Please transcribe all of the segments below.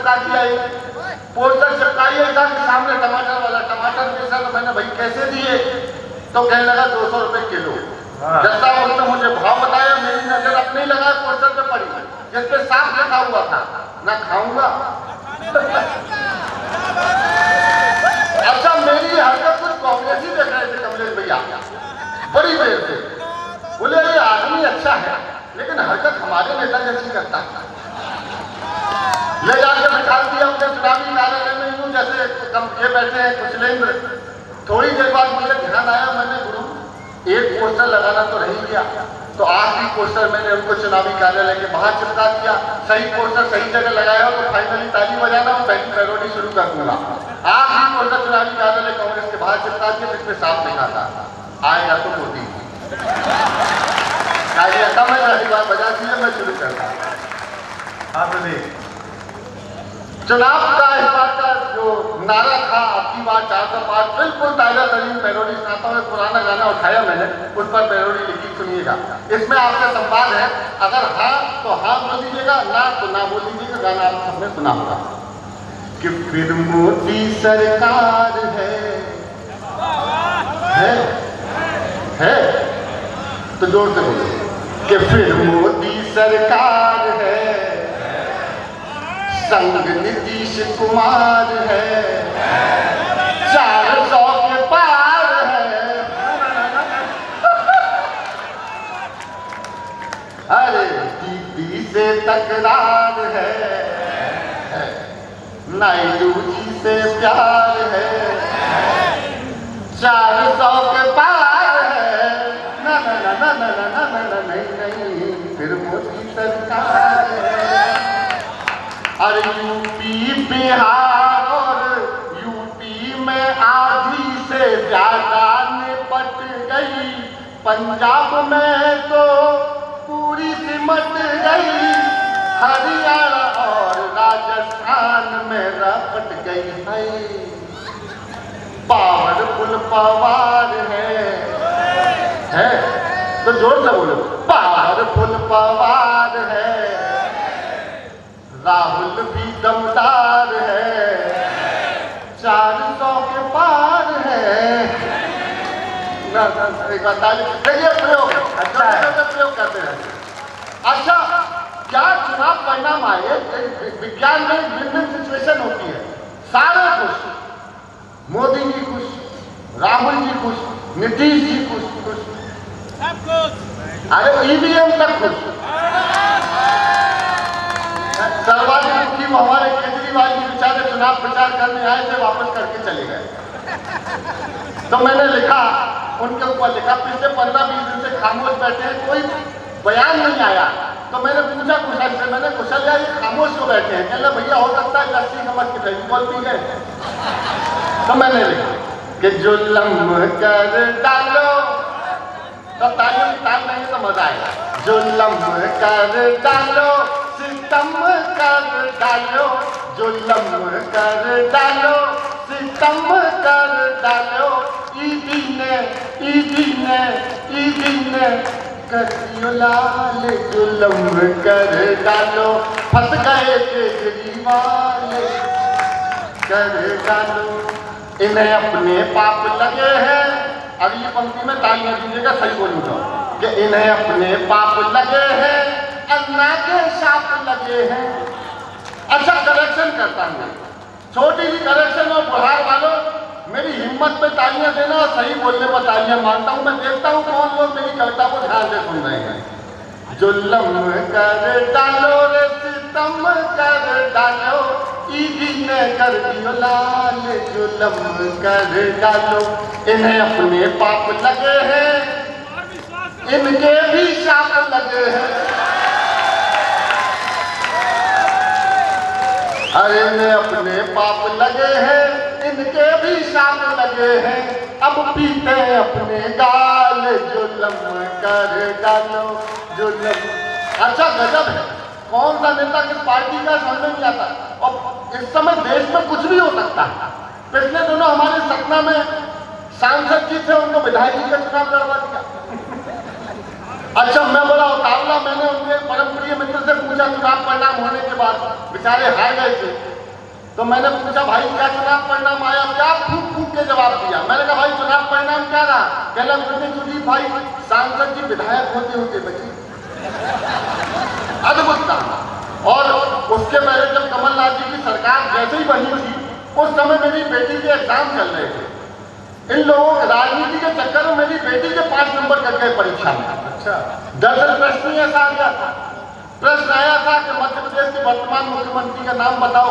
चिपका दिया, पोस्टर चिपकाइए था कि सामने टमाटर वाला, टमाटर बेचा तो मैंने भाई कैसे दिए, तो कहने लगा 200 रुपए किलो। जब साहब उसने मुझे भाव बताया, मेरी नजर अपने लगा पोस्टर पे पड़ी जिस पे साफ लिखा हुआ था ना खाऊंगा। अच्छा मेरी हरकत कुछ कांग्रेसी देख रहे थे कमलेश भैया बड़ी देर से, बोले ये आदमी अच्छा है लेकिन हरकत हमारे नेता जैसी करता है। ले जाकर बिठा दिया अपने चुनावी कार्यालय में, यूं जैसे ये बैठे हैं कुशलेंद्र। थोड़ी देर बाद मुझे ध्यान आया, मैंने गुरु एक पोस्टर लगाना तो रह गया, तो आखिरी पोस्टर मैंने उनको चुनावी कार्यालय के बाहर चिपका दिया। सही पोस्टर सही जगह लगाया तो फाइनली ताली बजाना और पहली पैरोडी शुरू कर दूंगा। आखिरी पोस्टर चुनावी कार्यालय कांग्रेस के बाहर चिपका दिया जिसमें साफ लिखा था आएगा तो मोदी। मैं बजा दिया, मैं शुरू करता। चुनाव का इस बात का जो नारा था आपकी बात 405 बिल्कुल ताजा तरीन पैरोडी सुनाता हूँ। पुराना गाना उठाया मैंने, उस पर पैरोडी लिखी, सुनिएगा। इसमें आपसे संवाद है, अगर हाँ तो हाँ बोल दीजिएगा, ना तो ना बोल दीजिएगा। गाना आप सबने सुना होगा कि फिर मोदी सरकार है तो जोर से बोलो कि फिर मोदी सरकार है, संग नीतीश कुमार है, 400 के पार है। अरे दीदी से तकरार है, नायडू जी से प्यार है, 400 के पार है। ना ना ना ना ना ना ना ना नहीं, फिर मोदी सरकार है। अरे यूपी बिहार और यूपी में आधी से ज्यादा निपट गई, पंजाब में तो पूरी सिमट गई, हरियाणा और राजस्थान में रपट गई है। पावरफुल पवार है तो जोर से बोलो, पावरफुल पवार है, राहुल भी दमदार है, 400 के पार है। एक बात देखिए, प्रयोग अच्छा है, प्रयोग करते हैं। अच्छा क्या चुनाव परिणाम आए, विज्ञान में विभिन्न सिचुएशन होती है, सारे खुश, मोदी जी खुश, राहुल जी खुश, नीतीश जी खुश, अरे ईवीएम तक खुश। सर्वाधिक दुखी वो हमारे केजरीवाल जी बेचारे चुनाव प्रचार करने आए थे, वापस करके चले गए। तो मैंने लिखा, उनके ऊपर लिखा, पिछले 15-20 दिन से खामोश बैठे हैं, कोई बयान नहीं आया। तो मैंने पूछा कुशल से, मैंने कुशल यार ये खामोश क्यों बैठे हैं? कहले भैया हो सकता है लस्सी समझ के फेविकॉल पी गए। तो मैंने लिखा कि जुल्म कर डालो, तो तालियों की ताल नहीं तो मजा आएगा। जुल्म कर डालो, सितम कर डालो, जुल्म कर डालो, सितम कर डालो, ईदी ने कर दियो लाल, जुल्म कर डालो, फंस गए केजरीवाल, कर डालो। इन्हें अपने पाप लगे हैं, अगली पंक्ति में तालियां दीजिएगा, सही बोलूंगा कि इन्हें अपने पाप लगे हैं, अन्ना के शाप लगे हैं। अच्छा करेक्शन करता हूँ, छोटी सी करेक्शन और बुहार वालों, मेरी हिम्मत पे तालियां देना और सही बोलने पर तालियां मारता हूँ। मैं देखता हूँ कौन लोग मेरी कविता को ध्यान से सुन रहे हैं। जुल्म कर डालो रे, सितम कर डालो, ईदी ने कर दियो लाल, जुल्म कर डालो। इन्हें अपने पाप लगे हैं, इनके भी शाप लगे हैं। अरे इन्हें अपने पाप लगे हैं, इनके भी शाप लगे हैं, अब पीते अपने गाल, जुल्म कर डालो, जुल्म। अच्छा गजब है, कौन सा नेता किस पार्टी का समझ नहीं आता। और इस समय देश में कुछ भी हो सकता है। पिछले दिनों हमारे सतना में सांसद जी थे, उनको विधायक जी का चुनाव लड़वा दिया। अच्छा मैं बड़ा उतावला, मैंने उनके परम प्रिय मित्र से पूछा चुनाव परिणाम होने के बाद, बेचारे हार गए थे, तो मैंने पूछा भाई क्या चुनाव परिणाम आया? क्या फूक फूक के जवाब दिया। मैंने कहा भाई चुनाव परिणाम क्या रहा? कहला सुदीप भाई सांसद जी विधायक होते होते बचे। अद्भुत था। और उसके पहले जब कमलनाथ जी की सरकार जैसे ही बनी थी उस समय मेरी बेटी के एग्जाम चल रहे थे। इन लोगों राजनीति के चक्कर में मेरी बेटी के 5 नंबर कट गए परीक्षा में। अच्छा। दरअसल प्रश्न ही ऐसा आ गया था। प्रश्न आया था कि मध्य प्रदेश के वर्तमान मुख्यमंत्री का नाम बताओ।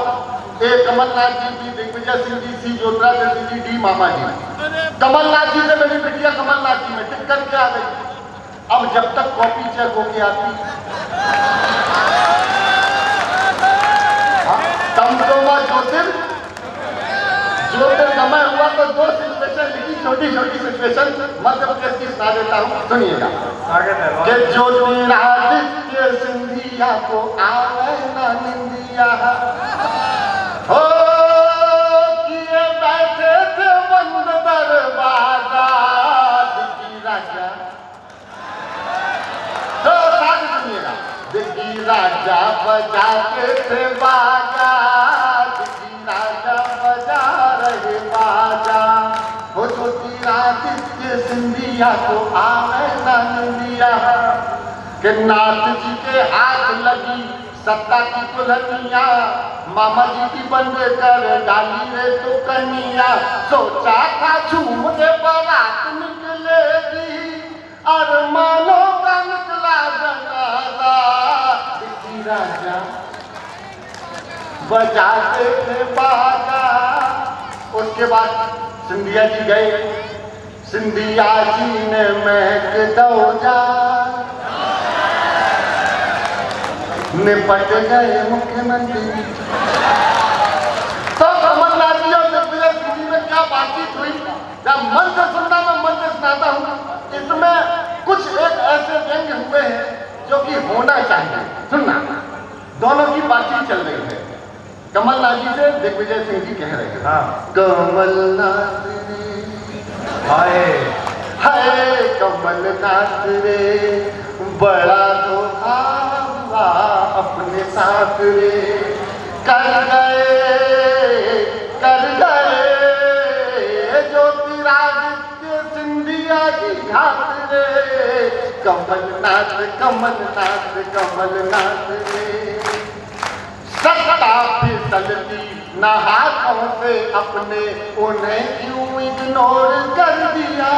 ए कमलनाथ जी, बी दिग्विजय सिंह जी, सी ज्योतिरादित्य जी, डी मामा जी। कमलनाथ जी से मेरी बेटिया कमलनाथ जी में टिक करके आ गई। अब जब तक कॉपी चेक होके आती तमतोमा ज्योतिर्गमय हुआ तो 2 सिचुएशन लिखी, छोटी छोटी सिचुएशन मध्य प्रदेश की सुना देता हूँ, सुनिएगा। कि ज्योतिरादित्य सिंधिया को आवे ना निंदिया हो, किए बैठे थे बंद दरवाजा दिखी राजा। तो साथ सुनिएगा। दिखी राजा बजाते थे बाजा, दिखी राजा बजा रहे बाजा। हो ज्योतिरादित्य सिंधिया को आवे ना निंदिया कि नाथ जी के हाथ लगी सत्ता की दुल्हनिया, मामा जी की बंद कर डाली रे तो कन्या। सोचा था झूम के बारात निकलेगी, अरमानों का निकला जनाजा। दिखी राजा बजाते थे बाजा। उसके बाद सिंधिया जी गए। सिंधिया जी ने महक दौजा, निपट गए मुख्यमंत्री। तो कमलनाथ जी और दिग्विजय सिंह जी में क्या बातचीत हुई? जब मन से सुनना मैं मन से सुनाता हूँ। इसमें कुछ एक ऐसे व्यंग हुए हैं जो कि होना चाहिए। सुनना, दोनों की बातचीत चल रही है। कमलनाथ जी से दिग्विजय सिंह जी कह रहे हैं, हाँ। कमलनाथ रे हाय हाय, कमलनाथ रे बड़ा धोखा हुआ अपने साथ रे। कर गए ज्योतिरादित्य सिंधिया की घात रे। कमलनाथ कमलनाथ कमलनाथ रे। सत्ता फिसलती न हाथों से अपने, उन्हें क्यों इग्नोर कर दिया।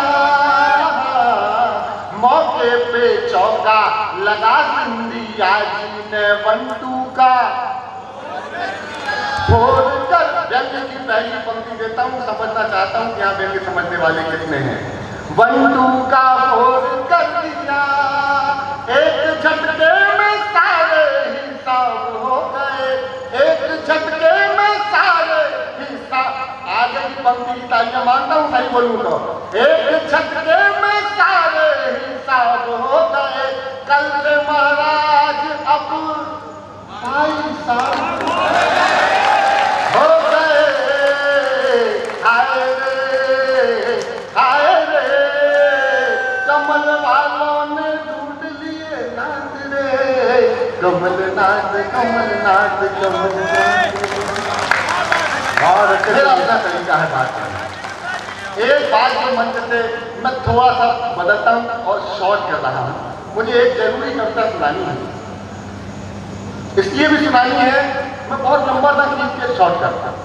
मौके पे चौका लगा सिंधिया जी ने 1-2 का फोड़ कर। व्यंग्य की पहली पंक्ति देता हूँ, समझना चाहता हूँ कि यहाँ व्यंग्य समझने वाले कितने हैं। 1-2 का फोड़ कर दिया, एक झटके में सारे हिसाब हो गए। एक झटके में सारे हिसाब। आगे की पंक्ति की तालियां मानता हूँ, सही बोलूँ तो। एक झटके में सारे हिसाब हो गए। कल से महाराज अब भाई साहब हो गए। हाय रे कमल वालों ने ढूंढ लिए नाथ रे। कमलनाथ कमलनाथ कमलनाथ। और फिर अपना तरीका है बात करना। एक बात जो मंच से मैं थोड़ा सा बदलता हूँ और शॉर्ट कर रहा हूँ। मुझे एक जरूरी कविता सुनानी है, इसलिए भी सुनानी है मैं बहुत लंबा ना खींच के शॉर्ट करता हूँ।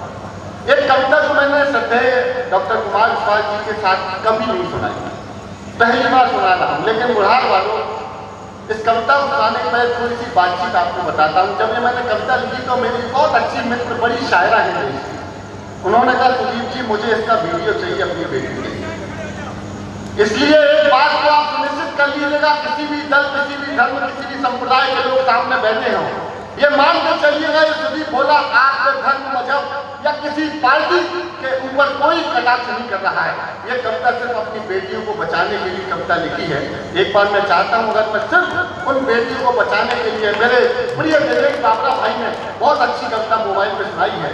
एक कविता जो मैंने श्रद्धेय डॉक्टर कुमार विश्वास जी के साथ कभी नहीं सुनाई, पहली बार सुना रहा हूँ। लेकिन बुढ़ार वालों, इस कविता को सुनाने के पहले थोड़ी सी बातचीत आपको बताता हूँ। जब ये मैंने कविता लिखी तो मेरी बहुत अच्छी मित्र, बड़ी शायरा है देश की, उन्होंने कहा सुदीप जी मुझे इसका वीडियो चाहिए अपनी बेटी के लिए। इसलिए एक बात को आप सुनिश्चित कर लीजिएगा, किसी भी दल, किसी भी धर्म, किसी भी संप्रदाय के लोग सामने बैठे हों, ये मान के चलिएगा ये सुदीप बोला आपके धर्म, मजहब या किसी पार्टी के ऊपर कोई कटाक्ष नहीं कर रहा है। ये कविता सिर्फ अपनी बेटियों को बचाने के लिए कविता लिखी है। एक बार मैं चाहता हूँ अगर मैं सिर्फ उन बेटियों को बचाने के लिए, मेरे प्रिय विवेक बाबरा भाई ने बहुत अच्छी कविता मोबाइल पे सुनाई है,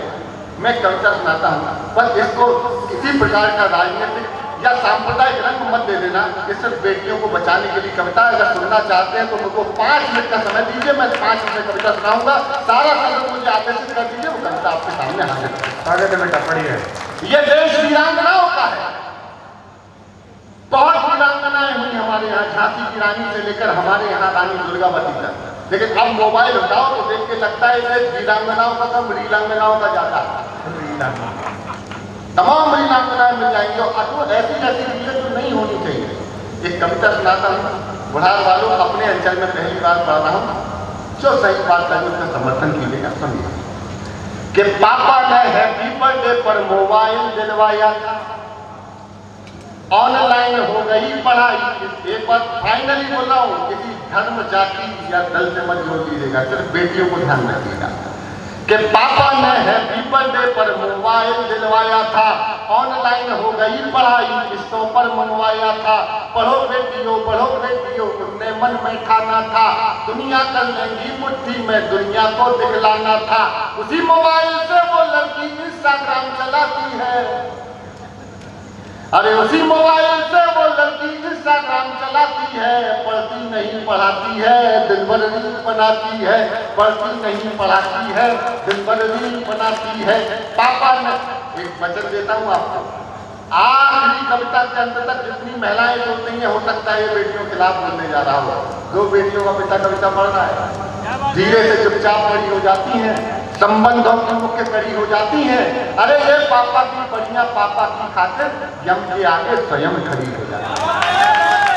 मैं कविता सुनाता हूँ। पर इसको किसी प्रकार का राजनीतिक या सांप्रदायिक रंग मत दे देना। ये सिर्फ बेटियों को बचाने के लिए कविता। अगर सुनना चाहते हैं तो मुझको 5 मिनट का समय दीजिए, मैं 5 मिनट कविता सुनाऊंगा। सारा समय मुझे आदेशित कर दीजिए, वो कविता कविता आपके सामने हाजिर है। स्वागत है बेटा, पढ़िए। ये देश वीरांगनाओं का है। बहुत वीरांगनाएं हुई हमारे यहाँ, झांसी की रानी से लेकर हमारे यहाँ रानी दुर्गावती तक। लेकिन अब मोबाइल उठाओ तो देख के लगता है कि वीरांगनाओं का कम रीलांगनाओं का ज्यादा है। तमाम रीलांगनाएं मिल जाएंगी और ऐसी ऐसी चीजें जो नहीं होनी चाहिए। एक कविता सुनाता हूँ, बुढ़ार वालों, अपने अंचल में पहली बार पढ़ रहा हूँ, जो सही बात है उसका समर्थन कीजिएगा। समझिए कि पापा ने हैप्पी बर्थडे पर मोबाइल दिलवाया था, ऑनलाइन हो गई पढ़ाई। एक बार फाइनली बोल रहा हूँ, किसी धर्म जाति या दल से मत जोड़ लीजिएगा, सिर्फ बेटियों को ध्यान रखिएगा कि पापा ने हैप्पी बर्थडे पर मोबाइल दिलवाया था, ऑनलाइन हो गई पढ़ाई, किस्तों पर मंगवाया था। पढ़ो बेटियों उनने मन में ठाना था, दुनिया कर लेंगी मुट्ठी में दुनिया को दिखलाना था। उसी मोबाइल से वो लड़की इंस्टाग्राम चलाती है, अरे उसी मोबाइल से वो लड़की इंस्टाग्राम चलाती है। पढ़ती नहीं पढ़ाती है, दिन भर रील बनाती है। पढ़ती नहीं पढ़ाती है, दिन भर रील बनाती है। पापा ने, एक वचन देता हूँ आपको, आखिरी कविता के अंत तक जितनी महिलाएं बोलती हैं, हो सकता है ये बेटियों के खिलाफ बोलने जा रहा हो। दो बेटियों का पिता कविता पढ़ रहा है, धीरे से चुपचाप खड़ी हो जाती हैं, संबंधों की मुख्य कड़ी हो जाती हैं। अरे ये पापा की बढ़िया पापा की खातिर यम के आगे स्वयं खड़ी हो जाती है।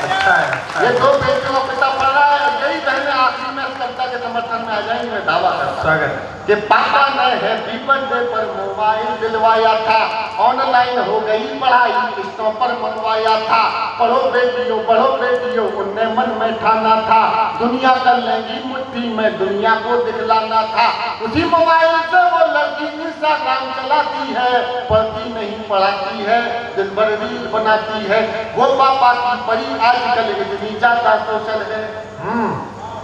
अच्छा है। ये दो बेटियों का पिता पढ़ रहा है, यही बहनें आखिरी में इस कविता के समर्थन में आ जाएंगे। मैं दावा करता स्वागत कि पापा ने हैप्पी बर्थडे पर मोबाइल दिलवाया था, ऑनलाइन हो गई पढ़ाई, किस्तों पर मंगवाया था। पढ़ो बेटियों उनने मन में ठाना था, दुनिया कर लेंगी मुट्ठी में दुनिया को दिखलाना था। उसी मोबाइल से वो लड़की इंस्टाग्राम चलाती है, पढ़ती नहीं पढ़ाती है, दिन भर रील बनाती है। वो पापा की परी आजकल इतनी ज्यादा सोशल है,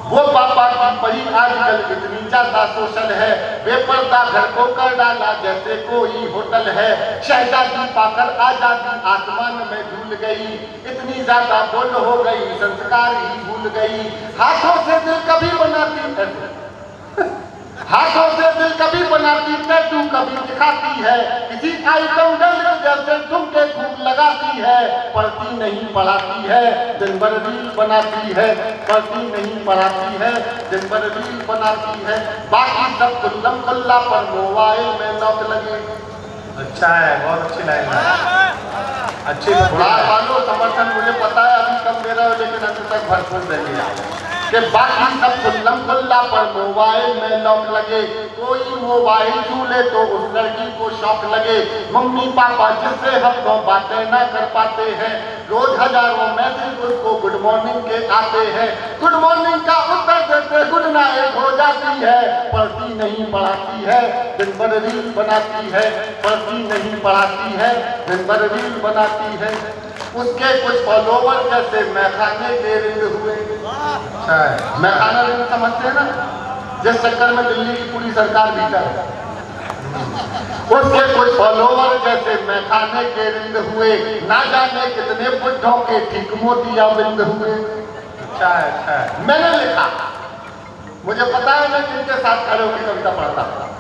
वो पापा की परी आजकल इतनी ज्यादा सोशल है। बेपर्दा घर को कर डाला जैसे कोई होटल है। शहजादी पाकर आजादी आसमान में झूल गई, इतनी ज्यादा बोल हो गई संस्कार ही भूल गई। हाथों से दिल कभी बनाती है, हाथों से दिल कभी बनाती, टैटू कभी दिखाती है। किसी आइटम गर्ल जैसे ठुमके खूब लगाती है। पढ़ती नहीं पढ़ाती है, दिन भर रील बनाती है। पढ़ती नहीं पढ़ाती है, दिन भर रील बनाती है। बाकी सब खुल्लम खुल्ला पर मोबाइल में लॉक लगे। अच्छा है, बहुत अच्छी लाइन है, अच्छी। बुढ़ार वालों, समर्थन मुझे पता है अभी कम दे रहा हो, लेकिन अंत तक भरपूर देंगे कि बाकी सब खुल्लम खुल्ला पर मोबाइल में लॉक लगे। कोई मोबाइल छू ले तो उस लड़की को शौक लगे। मम्मी पापा जिससे हम दो बातें ना कर पाते हैं, रोज हजारों मैसेज उसको गुड मॉर्निंग के आते हैं। गुड मॉर्निंग का उत्तर देते गुड नाइट हो जाती है। पढ़ती नहीं पढ़ाती है, दिन भर रील बनाती है। पढ़ती नहीं पढ़ाती है, दिन भर रील बनाती है। उसके कुछ फॉलोवर जैसे मैखाने के रिंग हुए। अच्छा है। मैखाना रिंग समझते हैं ना, जिस चक्कर में दिल्ली की पूरी सरकार भीतर है। उसके कुछ फॉलोवर जैसे मैखाने के रिंग हुए, ना जाने कितने बुढ़ों के ठीक मोतिया बिंद हुए। अच्छा है, अच्छा है। मैंने लिखा, मुझे पता है मैं किनके साथ खड़े होकर कविता पढ़ता हूं।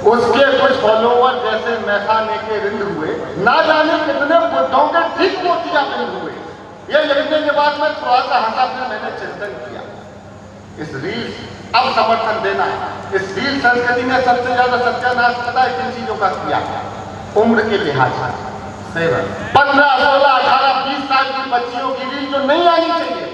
उसके कुछ फॉलोवर जैसे मैखाने के रिंग हुए, ना जाने कितने बुढ़ों के ठीक मोतिया बिंद हुए। ये लिखने के बाद मैं थोड़ा सा हंसा, फिर मैंने चिंतन किया, इस रील अब समर्थन देना है। इस रील संस्कृति में सबसे ज्यादा सत्यानाश पता है किन चीजों का किया? उम्र के लिहाज से। सही बात। 15, 16, 18, 20 साल की बच्चियों की रील जो नहीं आनी चाहिए,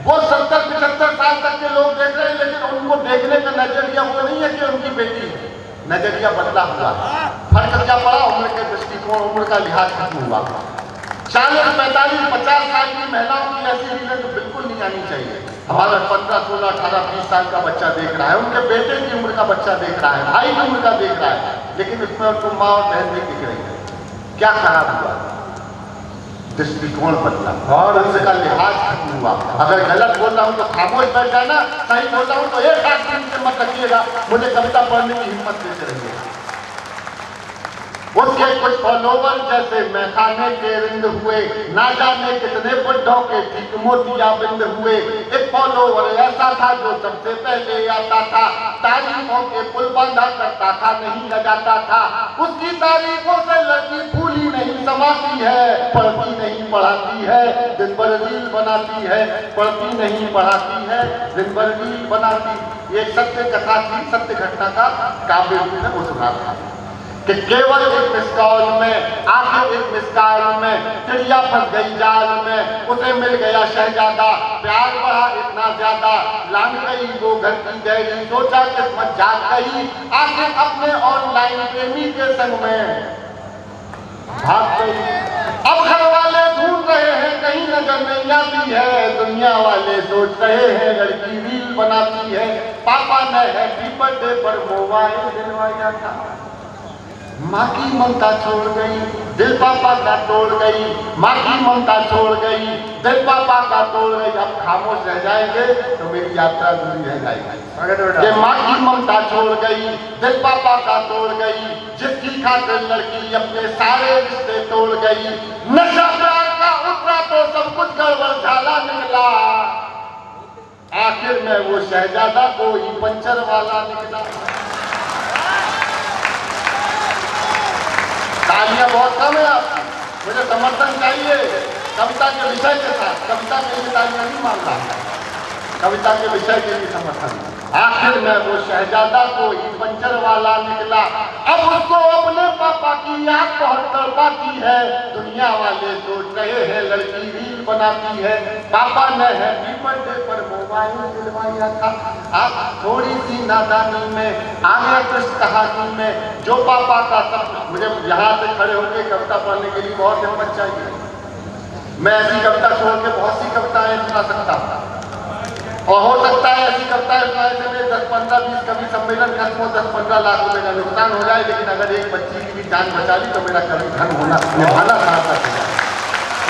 वो 70, 75 साल तक के लोग देख रहे हैं, लेकिन उनको देखने का नजरिया वो नहीं है कि उनकी बेटी है। नजरिया बदला हुआ। फर्क क्या पड़ा? उम्र के दृष्टिकोण, उम्र का लिहाज खत्म हुआ। 40, 45, 50 साल की महिलाओं की ऐसी रीलें तो बिल्कुल नहीं आनी चाहिए। हमारा 15, 16, 18, 20 साल का बच्चा देख रहा है, उनके बेटे की उम्र का बच्चा देख रहा है, भाई की उम्र का देख रहा है, लेकिन उसमें उनको माँ और बहन नहीं दिख रही है। क्या खराब हुआ? दृष्टिकोण बदला और उसका लिहाज खत्म हुआ। अगर गलत बोल रहा हूँ तो खामोश बैठ जाना, सही बोल रहा हूँ तो एक आदमी से मत रखिएगा, मुझे कविता पढ़ने की हिम्मत देते रहिएगा। उसके कुछ फॉलोवर जैसे मैखाने के रिंद हुए, ना जाने कितने बुढ़ों के ठीक मोतियाबिंद हुए। एक फॉलोवर ऐसा था जो सबसे पहले आता था, तारीफों के पुल बांधा करता था, नहीं लगाता था। उसकी तारीफों से लड़की फूली नहीं समाती है, पढ़ती नहीं पढ़ाती है, दिन भर रील बनाती है, पढ़ती नहीं पढ़ाती है, दिन भर रील बनाती। ये सत्य कथा थी, सत्य घटना का काव्य भी है, वो सुना था कि केवल एक मिस कॉल में, आखिर एक मिस कॉल में चिड़िया फंस गई जाल में, उसे मिल गया शहजादा, प्यार बढ़ा इतना ज्यादा, लांग गई वो घर की गैरी, सोचा किस्मत जाग गई, आखिर अपने ऑनलाइन प्रेमी के संग में भाग गई। अब घर वाले ढूंढ रहे हैं, कहीं नजर नहीं आती है, दुनिया वाले सोच रहे हैं लड़की रील बनाती है। पापा ने हैप्पी बर्थडे पर मोबाइल दिलवाया था, माँ की ममता छोड़ गई, दिल पापा का तोड़ गई, माँ की ममता छोड़ गई, दिल पापा का तोड़ गई। अब खामोश रह जाएंगे तो मेरी यात्रा दूरी रह जाएगी। ये माँ की ममता छोड़ गई, दिल पापा का तोड़ गई, जिसकी खातिर लड़की अपने सारे रिश्ते तोड़ गई। नशा प्यार का उतरा तो सब कुछ गड़बड़ झाला निकला, आखिर में वो शहजादा कोई पंचर वाला निकला। तालियां बहुत कम है आपकी, मुझे समर्थन चाहिए कविता के विषय के साथ। कविता के लिए तालियां नहीं मांग रहा, कविता के विषय के लिए समर्थन। आखिर में वो शहजादा कोई पंचर वाला निकला, अब उसको अपने पापा की याद बहुत तड़पाती है। दुनिया वाले सोच रहे हैं लड़की रील बनाती है, पापा ने हैप्पी बर्थडे पर मोबाइल दिलवाया था। आप थोड़ी सी नादानी में आगे कुछ कहानी में, जो पापा का सब, मुझे यहाँ से खड़े होकर कविता पढ़ने के लिए बहुत हिम्मत चाहिए। मैं ऐसी कविता छोड़ के बहुत सी कविताएं सुना सकता हूँ, और हो सकता है ऐसी कविताएं सुनाने से मेरे 10, 15, 20 कवि सम्मेलन खत्म हो, 10-15 लाख रुपए का नुकसान हो जाए, लेकिन अगर एक बच्ची की भी जान बचा ली तो मेरा कवि धन होना निभाना सार्थक हो जाए।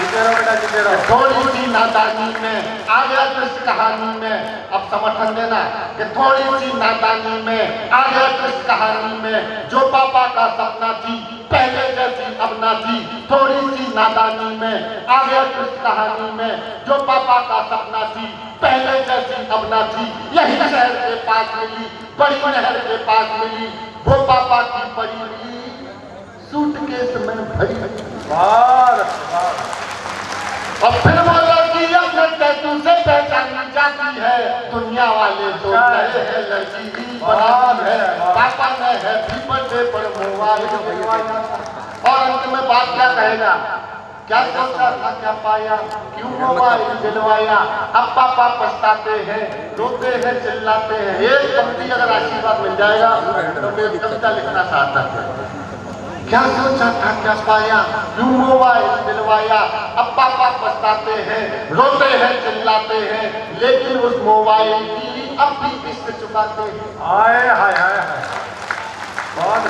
थोड़ी सी नादानी में आ गया कृष्ण कहानी में, अब समर्थन देना कि थोड़ी सी नादानी में आ गया कृष्ण कहानी में, जो पापा का सपना थी पहले जैसी अब ना थी। थोड़ी सी नादानी में आ गया कृष्ण कहानी में, जो पापा का सपना थी पहले जैसी अब ना थी। यही शहर के पास मिली, बड़ी नहर के पास मिली, वो पापा की परी मिली, सूटकेस में भरी। और फिर वो लड़की अपने टैटू से पहचानी जाती है, दुनिया वाले सोच रहे हैं लड़की भी बनाती है, पापा ने हैप्पी बर्थडे पर मोबाइल दिलवाया। और अंत में बात क्या कहेगा, क्या सोचा था क्या पाया, क्यों मोबाइल दिलवाया। अब पापा पछताते हैं, रोते हैं, चिल्लाते हैं। एक पंक्ति अगर आशीर्वाद मिल जाएगा तो मैं कविता लिखना चाहता था। क्या सोचा था क्या पाया, क्यों मोबाइल दिलवाया। अब पापा पछताते हैं, रोते हैं, चिल्लाते हैं, लेकिन उस मोबाइल की अब भी किस्त चुकाते हैं। हाय हाय हाय हाय, बहुत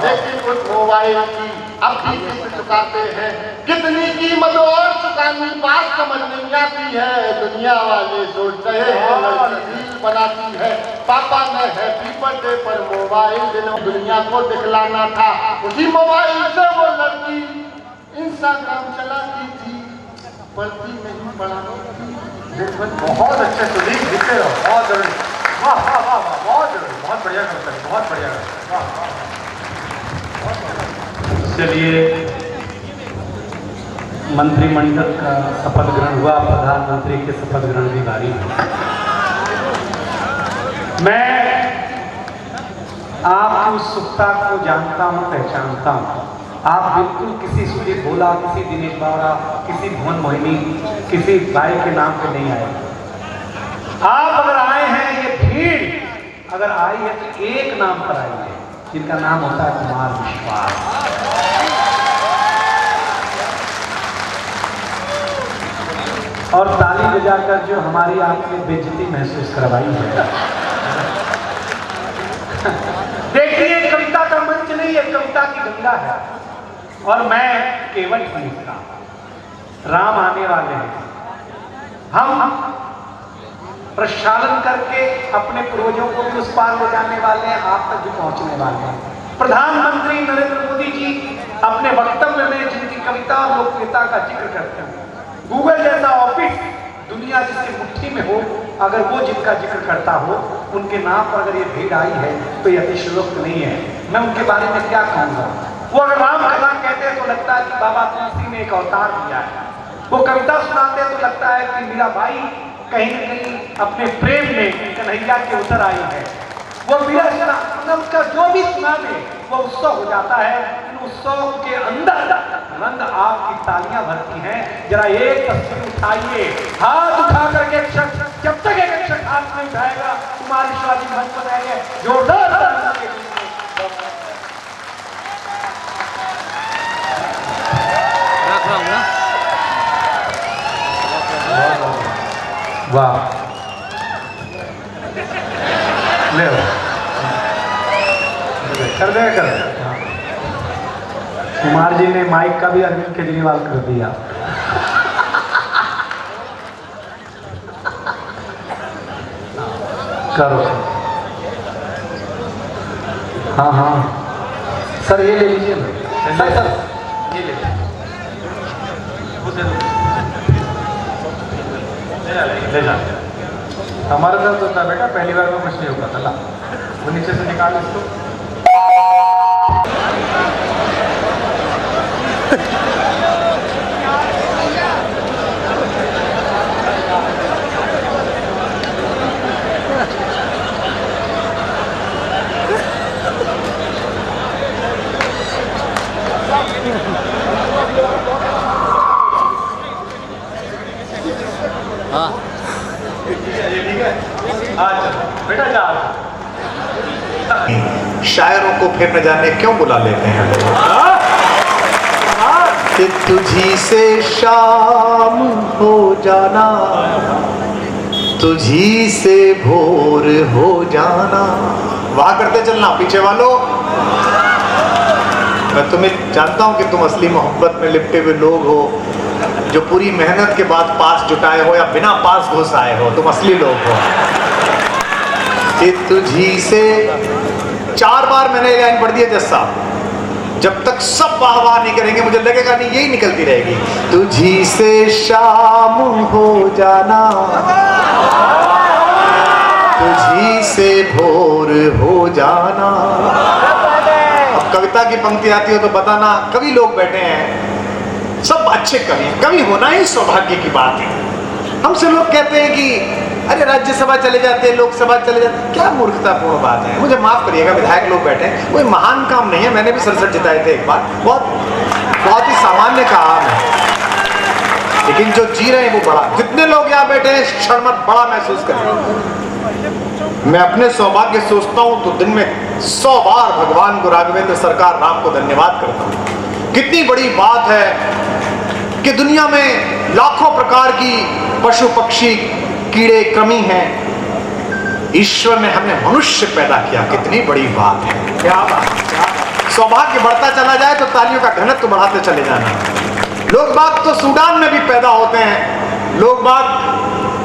लेकिन उस मोबाइल की अब भी किस्त चुकाते हैं। कितनी कीमत और चुकानी बात समझ नहीं आती है, दुनिया वाले सोच रहे हैं लड़की रील बनाती है, पापा ने हैप्पी बर्थडे पर मोबाइल दुनिया को दिखलाना था। उसी मोबाइल से वो लड़की इंस्टाग्राम चलाती थी, पढ़ती नहीं पढ़ाती थी। बहुत अच्छे सुधीर, लिखते रहो, बहुत जरूरी। वाह वाह वाह वाह, बहुत जरूरी, बहुत बढ़िया करते हैं, बहुत बढ़िया। चलिए, मंत्रिमंडल का शपथ ग्रहण हुआ, प्रधानमंत्री के शपथ ग्रहण की बारी। मैं आपकी उत्सुकता को जानता हूँ, पहचानता हूँ। आप बिल्कुल किसी सुधीर भोला, किसी दिनेश बावरा, किसी भुवन मोहिनी, किसी भाई के नाम पे नहीं आए। आप अगर आए हैं, ये भीड़ अगर आई है तो एक नाम पर आई है, जिनका नाम होता है कुमार विश्वास। और ताली बजाकर जो हमारी आपने बेइज्जती महसूस करवाई है। देखिए, कविता का मंच नहीं है, कविता की गंगा है। और मैं केवल लिखता, राम आने वाले हैं, हम प्रक्षालन करके अपने पूर्वजों को भी उस पार ले जाने वाले हैं, आप तक भी पहुंचने वाले हैं। प्रधानमंत्री नरेंद्र मोदी जी अपने वक्तव्य में जिनकी कविता और लोकप्रियता का जिक्र करते हैं, गूगल जैसा ऑफिस दुनिया जिसकी मुट्ठी में हो, अगर वो जिनका जिक्र करता हो, उनके नाम पर अगर ये भीड़ आई है तो ये अतिशयोक्त नहीं है। मैं उनके बारे में क्या कहूँगा। वो अगर राम कथा कहते हैं तो लगता है कि बाबा तुलसी ने एक अवतार दिया है। वो कविता सुनाते हैं तो लगता है कि मीराबाई कहीं न कहीं अपने प्रेम में कन्हैया के उतर आई है। वो वीरा का जो भी सुनाते वो उत्सव हो जाता है। इन उत्सव के अंदर रंग आपकी तालियां भरती हैं। जरा एक तस्वीर उठाइए, हाथ उठा करके एक शख्स, जब तक एक शख्स हाथ नहीं उठाएगा कुमारी शिवाजी मंच पर आएंगे। जोरदार वाह, ले कर दे कर। कुमार जी ने माइक का भी अरविंद केजरीवाल कर दिया। करो हाँ हाँ सर, ये ले लीजिए ना सर, ये ले ले जा। हमारे साथ होता है बेटा, पहली बार में कुछ नहीं होगा। चला वो नीचे से निकाल इसको। हाँ बेटा जा। शायरों को फिर न जाने क्यों बुला लेते हैं कि तुझी से शाम हो जाना, तुझी से भोर हो जाना। वहां करते चलना पीछे वालों। मैं तुम्हें जानता हूं कि तुम असली मोहब्बत में लिपटे हुए लोग हो, जो पूरी मेहनत के बाद पास जुटाए हो या बिना पास घुस आए हो। तुम असली लोग हो। कि तुझी से 4 बार मैंने ये लाइन पढ़ दी है जज साहब। जब तक सब वाह वाह नहीं करेंगे मुझे लगेगा नहीं, यही निकलती रहेगी। तुझी से शाम हो जाना, तुझी से भोर हो जाना। अब कविता की पंक्ति आती हो तो बताना। कवि लोग बैठे हैं, सब अच्छे कवि। कवि होना ही सौभाग्य की बात है। हमसे लोग कहते हैं कि अरे राज्यसभा चले जाते हैं, लोकसभा चले जाते हैं। क्या मूर्खतापूर्ण बात है। मुझे माफ करिएगा, विधायक लोग बैठे हैं, कोई महान काम नहीं है। मैंने भी सरसठ जिताए थे एक बार, बहुत ही सामान्य काम है। लेकिन जो जी रहे हैं वो बड़ा। जितने लोग यहाँ बैठे हैं क्षण मत बड़ा महसूस करें। मैं अपने सौभाग्य सोचता हूँ तो दिन में 100 बार भगवान को, राघवेंद्र सरकार राम को धन्यवाद करता हूँ। कितनी बड़ी बात है कि दुनिया में लाखों प्रकार की पशु पक्षी कीड़े कृमि हैं। ईश्वर ने हमें मनुष्य पैदा किया, कितनी बड़ी बात है। क्या बात। सौभाग्य बढ़ता चला जाए तो तालियों का घनत्व बढ़ाते चले जाना। लोग बाग तो सूडान में भी पैदा होते हैं, लोग बाग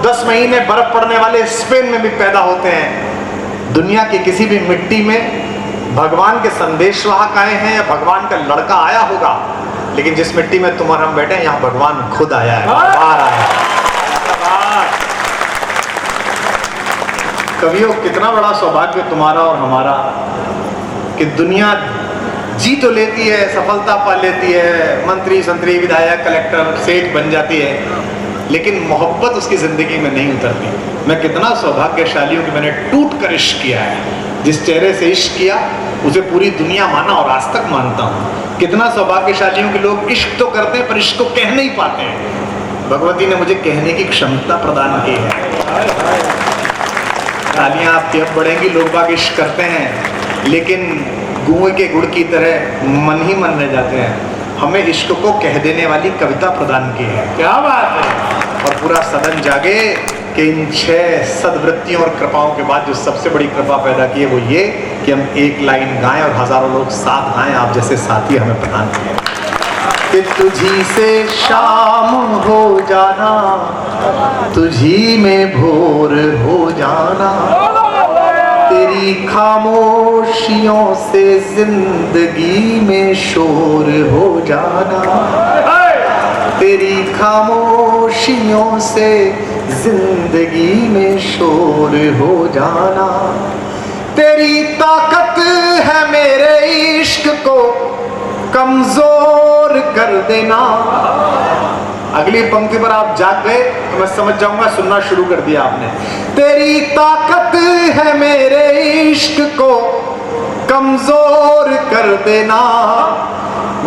10 महीने बर्फ पड़ने वाले स्पेन में भी पैदा होते हैं। दुनिया की किसी भी मिट्टी में भगवान के संदेशवाहक आए हैं या भगवान का लड़का आया होगा, लेकिन जिस मिट्टी में तुम और हम बैठे हैं यहाँ भगवान खुद आया है, बाहर आया है। कवियों, कितना बड़ा सौभाग्य तुम्हारा और हमारा कि दुनिया जी तो लेती है, सफलता पा लेती है, मंत्री संतरी विधायक कलेक्टर सेठ बन जाती है, लेकिन मोहब्बत उसकी जिंदगी में नहीं उतरती। मैं कितना सौभाग्यशाली हूँ कि मैंने टूट कर इश्क किया है। जिस चेहरे से इश्क किया उसे पूरी दुनिया माना और आज तक मानता हूँ। कितना सौभाग्यशाली हूँ कि लोग इश्क तो करते हैं पर इश्क को कह नहीं पाते हैं। भगवती ने मुझे कहने की क्षमता प्रदान की है। तालियां आपकी अब बढ़ेंगी। लोग बाग इश्क करते हैं लेकिन गुड़ के गुड़ की तरह मन ही मन रह जाते हैं। हमें इश्क को कह देने वाली कविता प्रदान की है। क्या बात है। और पूरा सदन जागे कि इन 6 सद्वृत्तियों और कृपाओं के बाद जो सबसे बड़ी कृपा पैदा की है वो ये कि हम एक लाइन गाएं और हजारों लोग साथ गाएं। आप जैसे साथी हमें प्रदान किए कि तुझी से शाम हो जाना, तुझी में भोर हो जाना, तेरी तेरी खामोशियों से जिंदगी में शोर हो जाना, तेरी खामोशियों से जिंदगी में शोर हो जाना, तेरी ताकत है मेरे इश्क को कमजोर कर देना। अगली पंक्ति पर आप जाग गए तो मैं समझ जाऊंगा सुनना शुरू कर दिया आपने। तेरी ताकत है मेरे इश्क को कमजोर कर देना,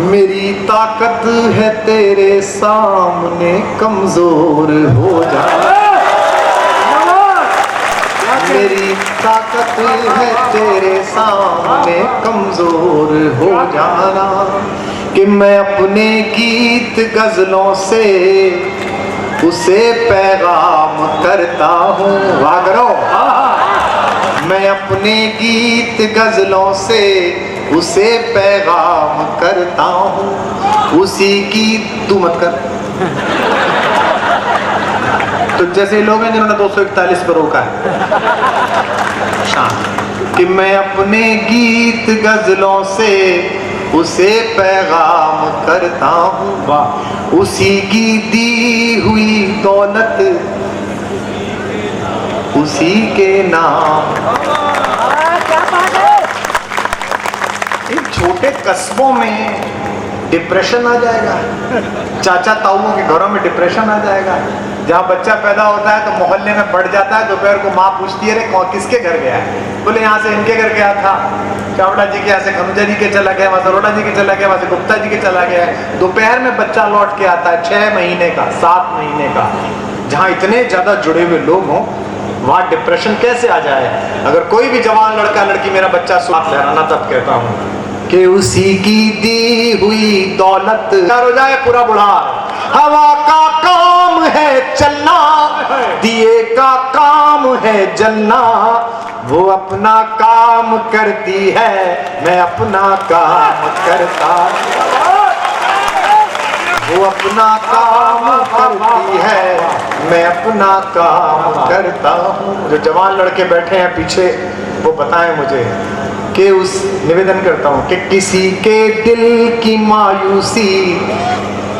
मेरी ताकत है तेरे सामने कमजोर हो जाना, मेरी ताकत है तेरे सामने कमजोर हो जाना, कि मैं अपने गीत गजलों से उसे पैगाम करता हूँ। वागरो, मैं अपने गीत गजलों से उसे पैगाम करता हूँ, उसी की तू मत कर। तो जैसे लोग हैं जिन्होंने 241 पर रोका है, शान, कि मैं अपने गीत गजलों से उसे पैगाम करता हूँ, उसी की दी हुई दौलत उसी के नाम। इन छोटे कस्बों में डिप्रेशन आ जाएगा, चाचा ताऊओं के घरों में डिप्रेशन आ जाएगा। जहाँ बच्चा पैदा होता है तो मोहल्ले में बढ़ जाता है, दोपहर को माँ पूछती है, अरे किसके घर गया है? बोले यहाँ से इनके घर गया था, चावड़ा जी के यहाँ से खनुजा जी के चला गया, वहाँ से अरोड़ा जी के चला गया, वहाँ से गुप्ता जी के चला गया। दोपहर में बच्चा लौट के आता है 6 महीने का, 7 महीने का। जहाँ इतने ज्यादा जुड़े हुए लोग हों वहाँ डिप्रेशन कैसे आ जाए? अगर कोई भी जवान लड़का लड़की मेरा बच्चा साथ लहराना, तब कहता हूँ कि उसी की दी हुई दौलत हो जाए पूरा बुढ़ा। हवा का काम है चलना, दिए का काम है जलना, वो अपना काम करती है, मैं अपना काम करता, वो अपना काम करती है, मैं अपना काम करता हूँ। जो जवान लड़के बैठे हैं पीछे वो बताएं मुझे कि उस निवेदन करता हूँ कि किसी के दिल की मायूसी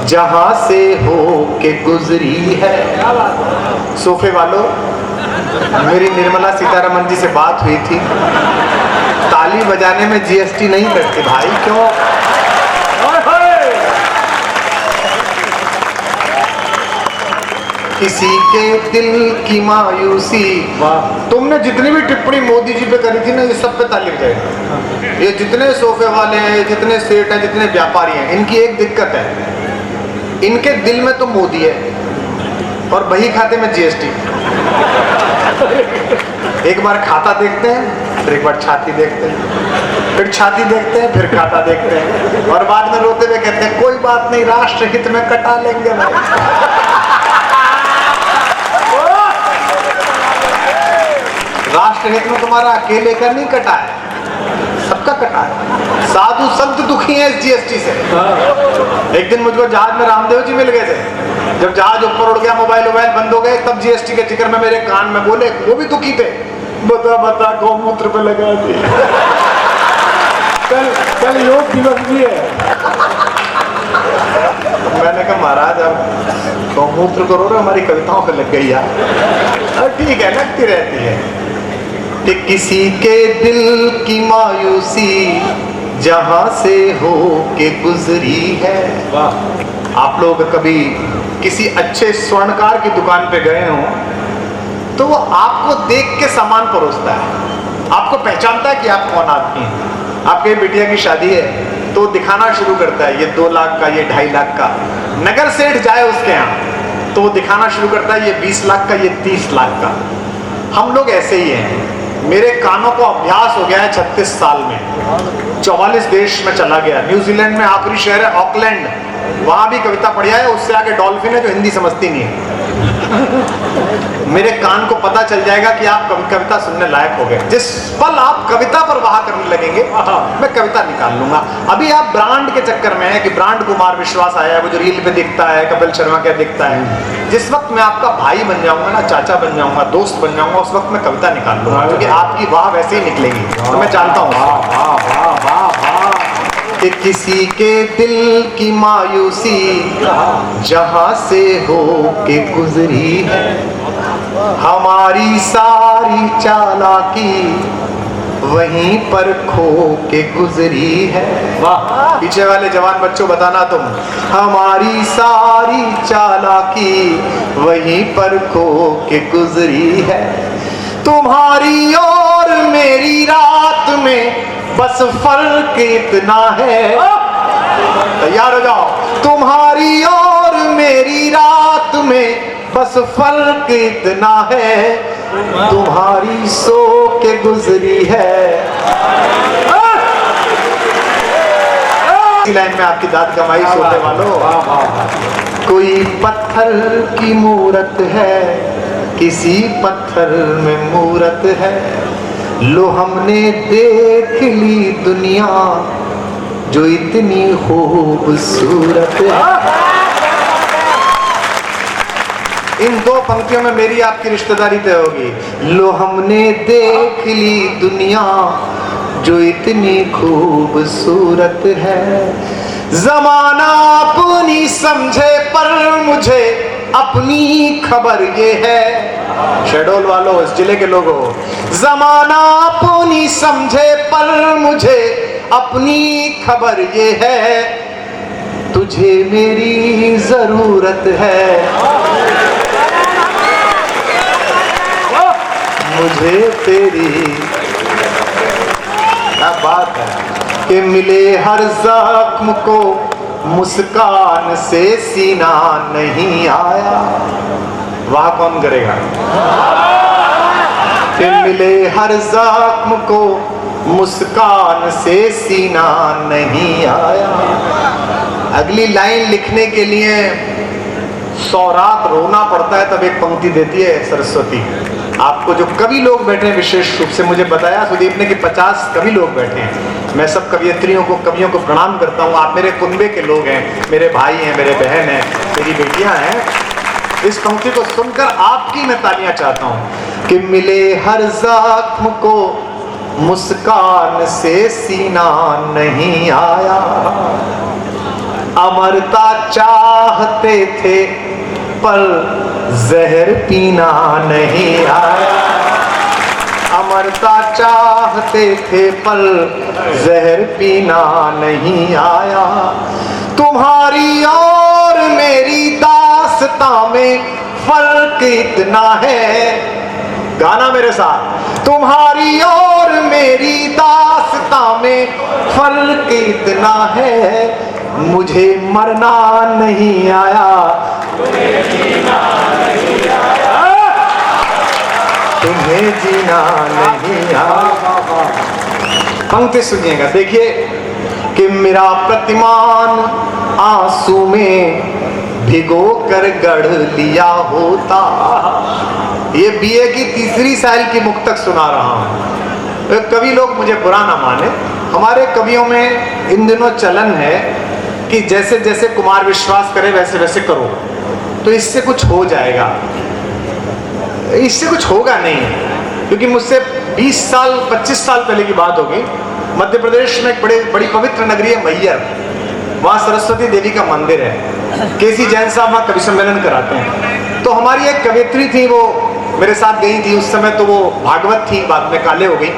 जहां से हो के गुजरी है। सोफे वालों, मेरी निर्मला सीतारमन जी से बात हुई थी, ताली बजाने में जीएसटी नहीं करते भाई, क्यों? किसी के दिल की मायूसी। तुमने जितनी भी टिप्पणी मोदी जी पे करी थी ना, ये सब पे ताली बजाएगी। ये जितने सोफे वाले हैं, जितने सेठ हैं, जितने व्यापारी हैं, इनकी एक दिक्कत है, इनके दिल में तो मोदी है और बही खाते में जीएसटी। एक बार खाता देखते हैं, फिर एक बार छाती देखते हैं, फिर छाती देखते हैं, फिर खाता देखते हैं, और बाद में रोते हुए कहते हैं कोई बात नहीं, राष्ट्र हित में कटा लेंगे भाई। राष्ट्र हित में तुम्हारा अकेले का नहीं कटा है, सबका कटा है। साधु संत दुखी हैं इस जीएसटी से। एक दिन मुझको जहाज में रामदेव जी मिल गए थे, जब जहाज ऊपर उड़ गया, मोबाइल बंद हो गए, तब जीएसटी के जिक्र में मेरे कान में बोले, वो भी दुखी थे। बता बता गौमूत्र पे लगा दी। कल योग दिवस भी है। मैंने कहा महाराज अब गौमूत्र करो ना, हमारी कविताओं पे लग गई यार। ठीक है, लगती रहती है कि किसी के दिल की मायूसी जहां से हो के गुजरी है। आप लोग कभी किसी अच्छे स्वर्णकार की दुकान पे गए हो तो वो आपको देख के सामान परोसता है, आपको पहचानता है कि आप कौन आदमी हैं। आपके बिटिया की शादी है तो दिखाना शुरू करता है, ये 2 लाख का, ये 2.5 लाख का। नगर सेठ जाए उसके यहाँ तो वो दिखाना शुरू करता है, ये 20 लाख का, ये 30 लाख का। हम लोग ऐसे ही हैं। मेरे कानों को अभ्यास हो गया है 36 साल में, 44 देश में चला गया। न्यूजीलैंड में आखिरी शहर है ऑकलैंड, वहां भी कविता पढ़ी है, उससे आगे डॉल्फिन है जो हिंदी समझती नहीं है। मेरे कान को पता चल जाएगा कि आप कविता सुनने लायक हो गए। जिस पल आप कविता पर वाह करने लगेंगे मैं कविता निकाल लूंगा। अभी आप ब्रांड के चक्कर में है कि ब्रांड कुमार विश्वास आया है, वो जो रील पे दिखता है, कपिल शर्मा क्या दिखता है। जिस वक्त मैं आपका भाई बन जाऊंगा ना, चाचा बन जाऊंगा, दोस्त बन जाऊंगा, उस वक्त मैं कविता निकाल लूंगा, क्योंकि आपकी वाह वैसे ही निकलेगी। तो मैं जानता हूँ कि किसी के दिल की मायूसी जहां से हो के गुजरी है, हमारी सारी चालाकी वहीं पर खो के गुजरी है। वाह, पीछे वाले जवान बच्चों बताना तुम, हमारी सारी चालाकी वहीं पर खो के गुजरी है। तुम्हारी और मेरी रात में बस फर्क इतना है, तैयार हो जाओ, तुम्हारी और मेरी रात में बस फर्क इतना है, तुम्हारी सो के गुजरी है। इसी लाइन में आपकी दाद कमाई सोते वालों। कोई पत्थर की मूरत है, किसी पत्थर में मूरत है, लो हमने देख ली दुनिया जो इतनी खूबसूरत है। इन दो पंक्तियों में मेरी आपकी रिश्तेदारी तय होगी। लो हमने देख ली दुनिया जो इतनी खूबसूरत है, जमाना अपनी समझे पर मुझे अपनी खबर ये है। शहडोल वालों, इस जिले के लोगों, जमाना अपनी समझे पर मुझे अपनी खबर ये है, तुझे मेरी जरूरत है, मुझे तेरी। क्या बात है कि मिले हर जख्म को मुस्कान से सीना नहीं आया। वाह कौन करेगा? कि मिले हर जख्म को मुस्कान से सीना नहीं आया। अगली लाइन लिखने के लिए 100 रात रोना पड़ता है, तब एक पंक्ति देती है सरस्वती। आपको जो कवि लोग बैठे हैं, विशेष रूप से मुझे बताया सुदीप ने कि 50 कवि लोग बैठे हैं। मैं सब कवियत्रियों को, कवियों को प्रणाम करता हूँ। आप मेरे कुनबे के लोग हैं, मेरे भाई हैं, मेरे बहन हैं, मेरी बेटियां हैं। इस पंक्ति को सुनकर आपकी मैं तालियां चाहता हूँ कि मिले हर जख्म को मुस्कान से सीना नहीं आया, अमरता चाहते थे पर जहर पीना नहीं आया, अमरता चाहते थे पर जहर पीना नहीं आया। तुम्हारी और मेरी दास्तां में फर्क इतना है, गाना मेरे साथ, तुम्हारी और मेरी दास्तां में फर्क इतना है, मुझे मरना नहीं आया, तुम्हें जीना नहीं आया, तुम्हें जीना नहीं आया। पंक्ति सुनिएगा, देखिए कि मेरा प्रतिमान आंसू में भिगो कर गढ़ लिया होता। ये बीए की 3री साल की मुक्तक सुना रहा हूं। कवि लोग मुझे बुरा ना माने, हमारे कवियों में इन दिनों चलन है कि जैसे जैसे कुमार विश्वास करे वैसे वैसे करो, तो इससे कुछ हो जाएगा। इससे कुछ होगा नहीं, क्योंकि मुझसे 20 साल 25 साल पहले की बात होगी। मध्य प्रदेश में एक बड़ी पवित्र नगरी है मैयर, वहाँ सरस्वती देवी का मंदिर है। केसी जैन साहब वहाँ कवि सम्मेलन कराते हैं। तो हमारी एक कवियत्री थी, वो मेरे साथ गई थी। उस समय तो वो भागवत थी, बाद में काले हो गई।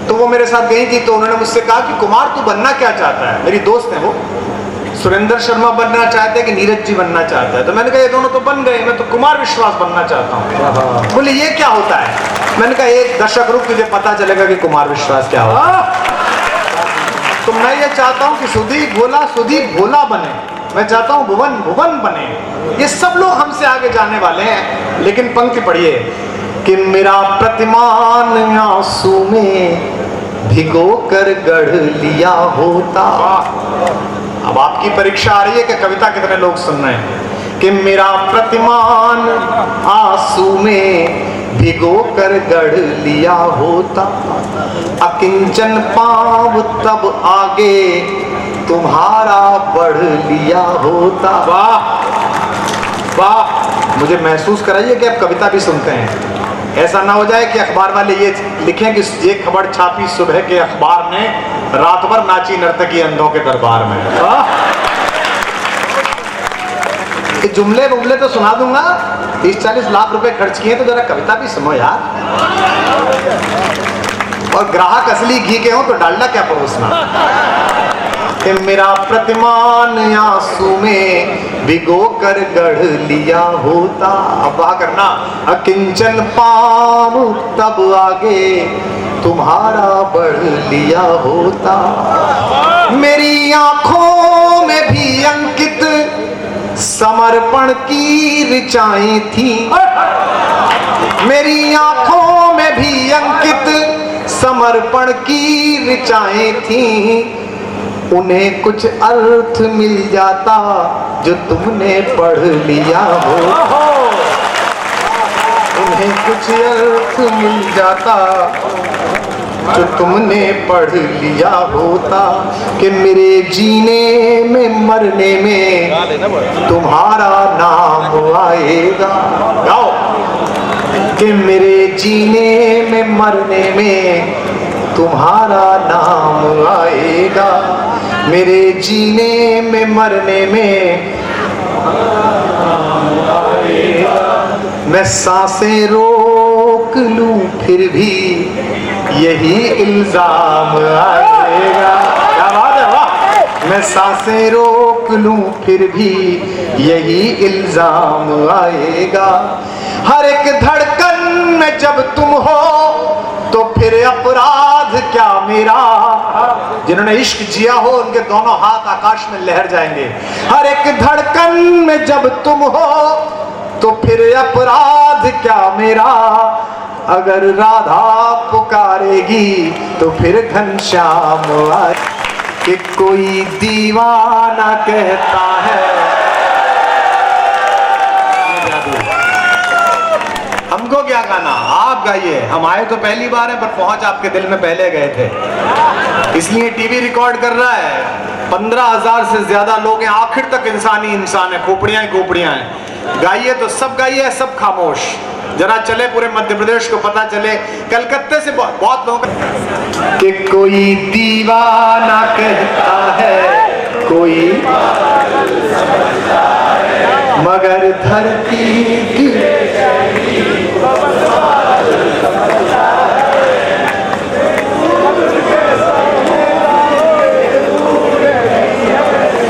तो वो मेरे साथ गई थी, तो उन्होंने मुझसे कहा कि कुमार तू बनना क्या चाहता है? मेरी दोस्त है वो, सुरेंद्र शर्मा बनना चाहते हैं कि नीरज जी बनना चाहता है? तो मैंने कहा ये दोनों तो बन गए, मैं तो कुमार विश्वास बनना चाहता हूँ। बोले ये क्या होता है? मैंने कहा एक दशक रुक, तुझे पता चलेगा कि कुमार विश्वास क्या होता है। तो मैं ये चाहता हूँ कि सुधीर भोला बने, मैं चाहता हूँ भुवन भुवन बने। ये सब लोग हमसे आगे जाने वाले हैं। लेकिन पंक्ति पढ़िए कि मेरा प्रतिमान आंसू में भिगो कर गढ़ लिया होता। अब आपकी परीक्षा आ रही है कि कविता कितने लोग सुन रहे हैं। कि मेरा प्रतिमान आंसू में भिगो कर गढ़ लिया होता, अकिंचन पाँव तब आगे तुम्हारा बढ़ लिया होता। वाह वाह, मुझे महसूस कराइए कि आप कविता भी सुनते हैं। ऐसा ना हो जाए कि अखबार वाले ये लिखें कि ये खबर छापी सुबह के अखबार ने, रात भर नाची नर्तकी अंधों के दरबार में। ये जुमले बुमले तो सुना दूंगा, 30-40 लाख रुपए खर्च किए तो जरा कविता भी सुनो यार। और ग्राहक असली घी के हो तो डालडा क्या परोसना। कि मेरा प्रतिमान आंसू में भिगो कर गढ़ लिया होता, अब वाह करना, अकिंचन पाँव तब आगे तुम्हारा बढ़ लिया होता। मेरी आंखों में भी अंकित समर्पण की ऋचाएं थी, मेरी आंखों में भी अंकित समर्पण की ऋचाएं थी। उन्हें कुछ अर्थ मिल जाता जो तुमने पढ़ लिया हो, उन्हें कुछ अर्थ मिल जाता जो तुमने पढ़ लिया होता। कि मेरे जीने में मरने में तुम्हारा नाम आएगा। गाओ। कि मेरे जीने में मरने में तुम्हारा नाम आएगा, मेरे जीने में मरने में मैं सांसें रोक लूं फिर भी यही इल्जाम आएगा। क्या बात है, वाह। मैं सांसें रोक लूं फिर भी यही इल्जाम आएगा। हर एक धड़कन में जब तुम हो तो फिर अपराध क्या मेरा। जिन्होंने इश्क जिया हो उनके दोनों हाथ आकाश में लहर जाएंगे। हर एक धड़कन में जब तुम हो तो फिर अपराध क्या मेरा। अगर राधा पुकारेगी तो फिर घनश्याम आए। कि कोई दीवाना कहता है, हमको क्या गाना, आप गाइए। हम आए तो पहली बार है पर पहुंच आपके दिल में पहले गए थे, इसलिए टीवी रिकॉर्ड कर रहा है। 15,000 से ज्यादा लोग हैं, आखिर तक इंसान ही इंसान है, खोपड़ियां ही खोपड़ियां हैं। गाइए तो सब गाइए, सब खामोश। जरा चले पूरे मध्य प्रदेश को पता चले, कलकत्ते से बहुत लोग। कि कोई दीवाना कहता है कोई, मगर धरती की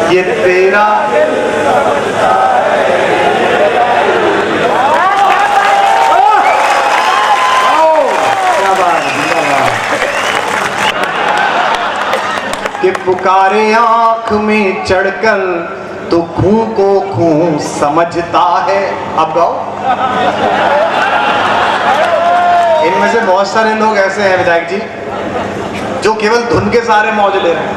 ये तेरा कि पुकारे आंख में चढ़कर तो खूं को खूं समझता है। अब गाओ। इनमें से बहुत सारे लोग ऐसे हैं विधायक जी जो केवल धुन के सारे मौज ले रहे हैं।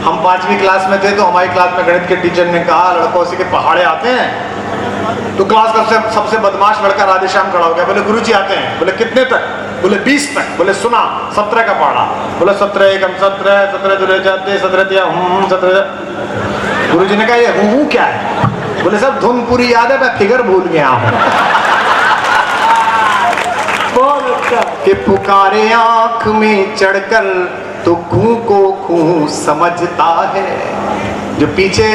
हम 5वीं क्लास में थे तो हमारी क्लास में गणित के टीचर ने कहा लड़कों से के पहाड़े आते हैं। तो क्लास का सबसे बदमाश लड़का राधेश्याम खड़ा हो गया। बोले गुरुजी आते हैं। बोले कितने तक? बोले 20 तक। बोले सुना 17 का पहाड़ा। बोले 17 एकम 17 17 दूरे जाते 17 17। गुरुजी ने कहा ये हूँ क्या है? बोले सब धुन पूरी याद है, मैं फिगर भूल गया हूँ। कि पुकारे आंख में चढ़कर तो खूं को खूं समझता है। जो पीछे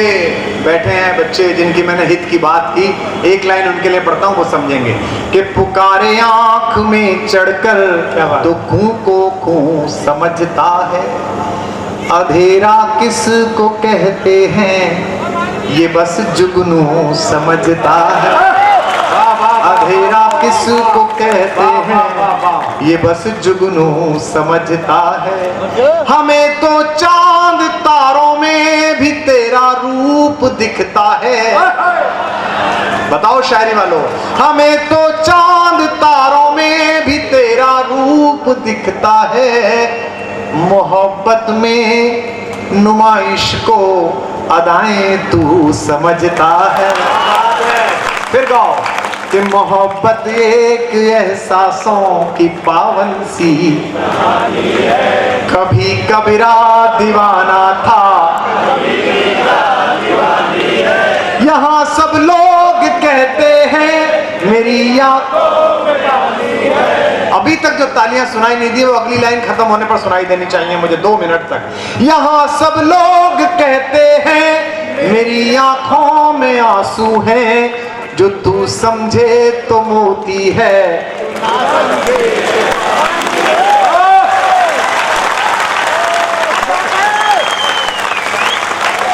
बैठे हैं बच्चे जिनकी मैंने हित की बात की, एक लाइन उनके लिए पढ़ता हूं वो समझेंगे। कि पुकारे आंख में चढ़कर तो खूं को खूं समझता है। अंधेरा किसको कहते हैं ये बस जुगनू समझता है। अंधेरा किसको कहते हैं ये बस जुगनू समझता है। हमें तो चांद तारों में भी तेरा रूप दिखता है। बताओ शायरी वालों, हमें तो चांद तारों में भी तेरा रूप दिखता है। मोहब्बत में नुमाइश को अदाएं तू समझता है। फिर गाओ कि मोहब्बत एक एहसासों की पावन सी कभी कबीरा दीवाना था, यहाँ सब लोग कहते हैं मेरी आंखों में पानी है। अभी तक जो तालियां सुनाई नहीं दी वो अगली लाइन खत्म होने पर सुनाई देनी चाहिए मुझे 2 मिनट तक। यहाँ सब लोग कहते हैं मेरी आंखों में आंसू हैं, जो तू समझे तो मोती है,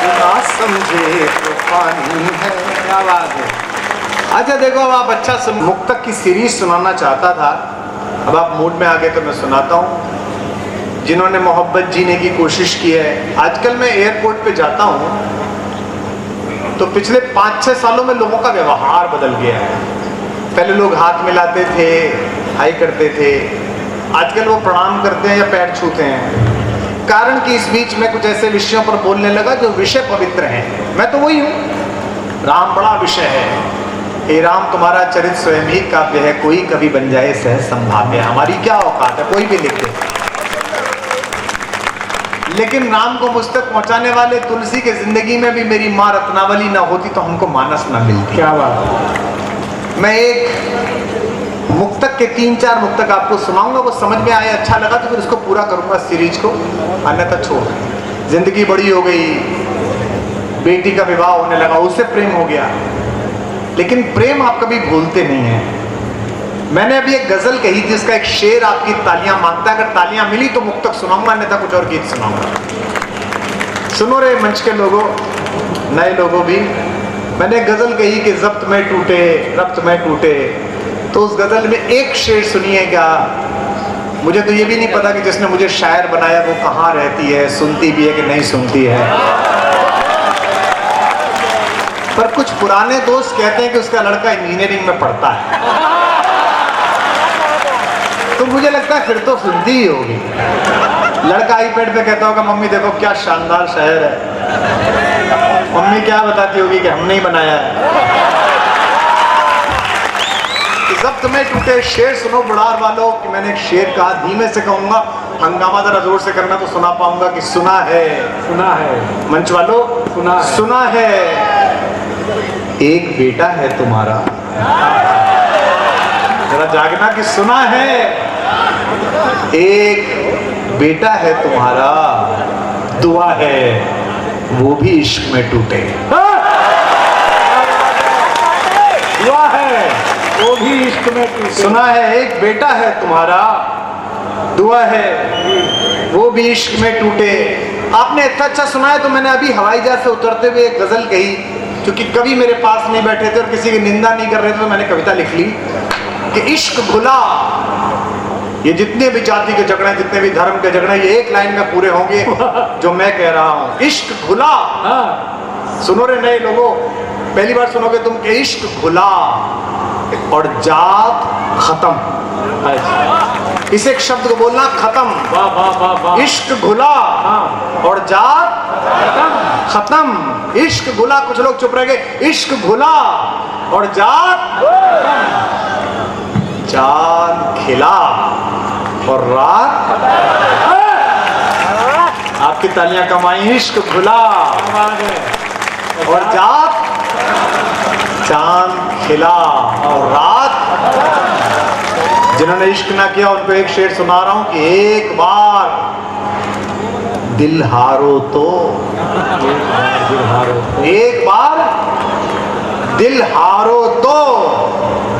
जो ना समझे तो पानी है। क्या बात है। अच्छा देखो, अब आप अच्छा मुक्तक की सीरीज सुनाना चाहता था, अब आप मूड में आ गए तो मैं सुनाता हूँ। जिन्होंने मोहब्बत जीने की कोशिश की है, आजकल मैं एयरपोर्ट पे जाता हूँ तो पिछले 5-6 सालों में लोगों का व्यवहार बदल गया है। पहले लोग हाथ मिलाते थे, हाय करते थे, आजकल वो प्रणाम करते हैं या पैर छूते हैं। कारण कि इस बीच में कुछ ऐसे विषयों पर बोलने लगा जो विषय पवित्र हैं। मैं तो वही हूँ, राम बड़ा विषय है। हे राम तुम्हारा चरित स्वयं ही काव्य है, कोई कभी बन जाए सहज संभाव्य। हमारी क्या औकात है, कोई भी लिख दे। लेकिन राम को मुझ तक पहुंचाने वाले तुलसी के जिंदगी में भी मेरी माँ रत्नावली ना होती तो हमको मानस ना मिलती। क्या बात। मैं एक मुक्तक के 3-4 मुक्तक आपको सुनाऊंगा, वो समझ में आए अच्छा लगा तो फिर उसको पूरा करूंगा सीरीज को, अन्यथा छोड़। जिंदगी बड़ी हो गई, बेटी का विवाह होने लगा, उससे प्रेम हो गया, लेकिन प्रेम आप कभी भूलते नहीं हैं। मैंने अभी एक गजल कही थी, उसका एक शेर आपकी तालियां मांगता है, अगर तालियां मिली तो मुक्तक सुनाऊंगा, अन्यथा कुछ और गीत सुनाऊंगा। सुनो रे मंच के लोगों, नए लोगों भी। मैंने एक गजल कही कि जब्त में टूटे रब्त में टूटे, तो उस गजल में एक शेर सुनिएगा। मुझे तो ये भी नहीं पता कि जिसने मुझे शायर बनाया वो कहाँ रहती है, सुनती भी है कि नहीं सुनती है, पर कुछ पुराने दोस्त कहते हैं कि उसका लड़का इंजीनियरिंग में पढ़ता है, तो मुझे लगता है फिर तो सुनती ही होगी। लड़का आईपैड पे कहता होगा मम्मी देखो क्या शानदार शहर है, मम्मी क्या बताती होगी कि हमने ही बनाया है। जब्त में टूटे शेर सुनो बुढ़ार वालों, कि मैंने एक शेर कहा, धीमे से कहूंगा, हंगामा जरा जोर से करना तो सुना पाऊंगा कि सुना है, सुना है मंच वालों, सुना है, सुना है एक बेटा है तुम्हारा। जरा जागना कि सुना है एक बेटा है तुम्हारा, दुआ है वो भी इश्क में टूटे। दुआ है वो भी इश्क में टूटे। सुना है एक बेटा है तुम्हारा, दुआ है वो भी इश्क में टूटे। आपने इतना अच्छा सुना है तो मैंने अभी हवाई जहाज से उतरते हुए एक गजल कही, क्योंकि कवि मेरे पास नहीं बैठे थे और किसी की निंदा नहीं कर रहे थे, तो मैंने कविता लिख ली कि इश्क भुला। ये जितने भी जाति के झगड़े, जितने भी धर्म के झगड़े, ये एक लाइन में पूरे होंगे जो मैं कह रहा हूं। इश्क भुला, सुनो रे नए लोगों, पहली बार सुनोगे तुम कि इश्क भुला और जात खत्म। इस एक शब्द को बोलना, खत्म। वाह वाह वाह वाह। इश्क भुला और जात खत्म। इश्क भुला, कुछ लोग चुप रह गए। इश्क भुला और जात, चांद खिला और रात। आपकी तालियां कमाई। इश्क भुला और जात, चांद खिला और रात। जिन्होंने इश्क ना किया उनको एक शेर सुना रहा हूं कि एक बार दिल हारो तो, एक बार दिल हारो तो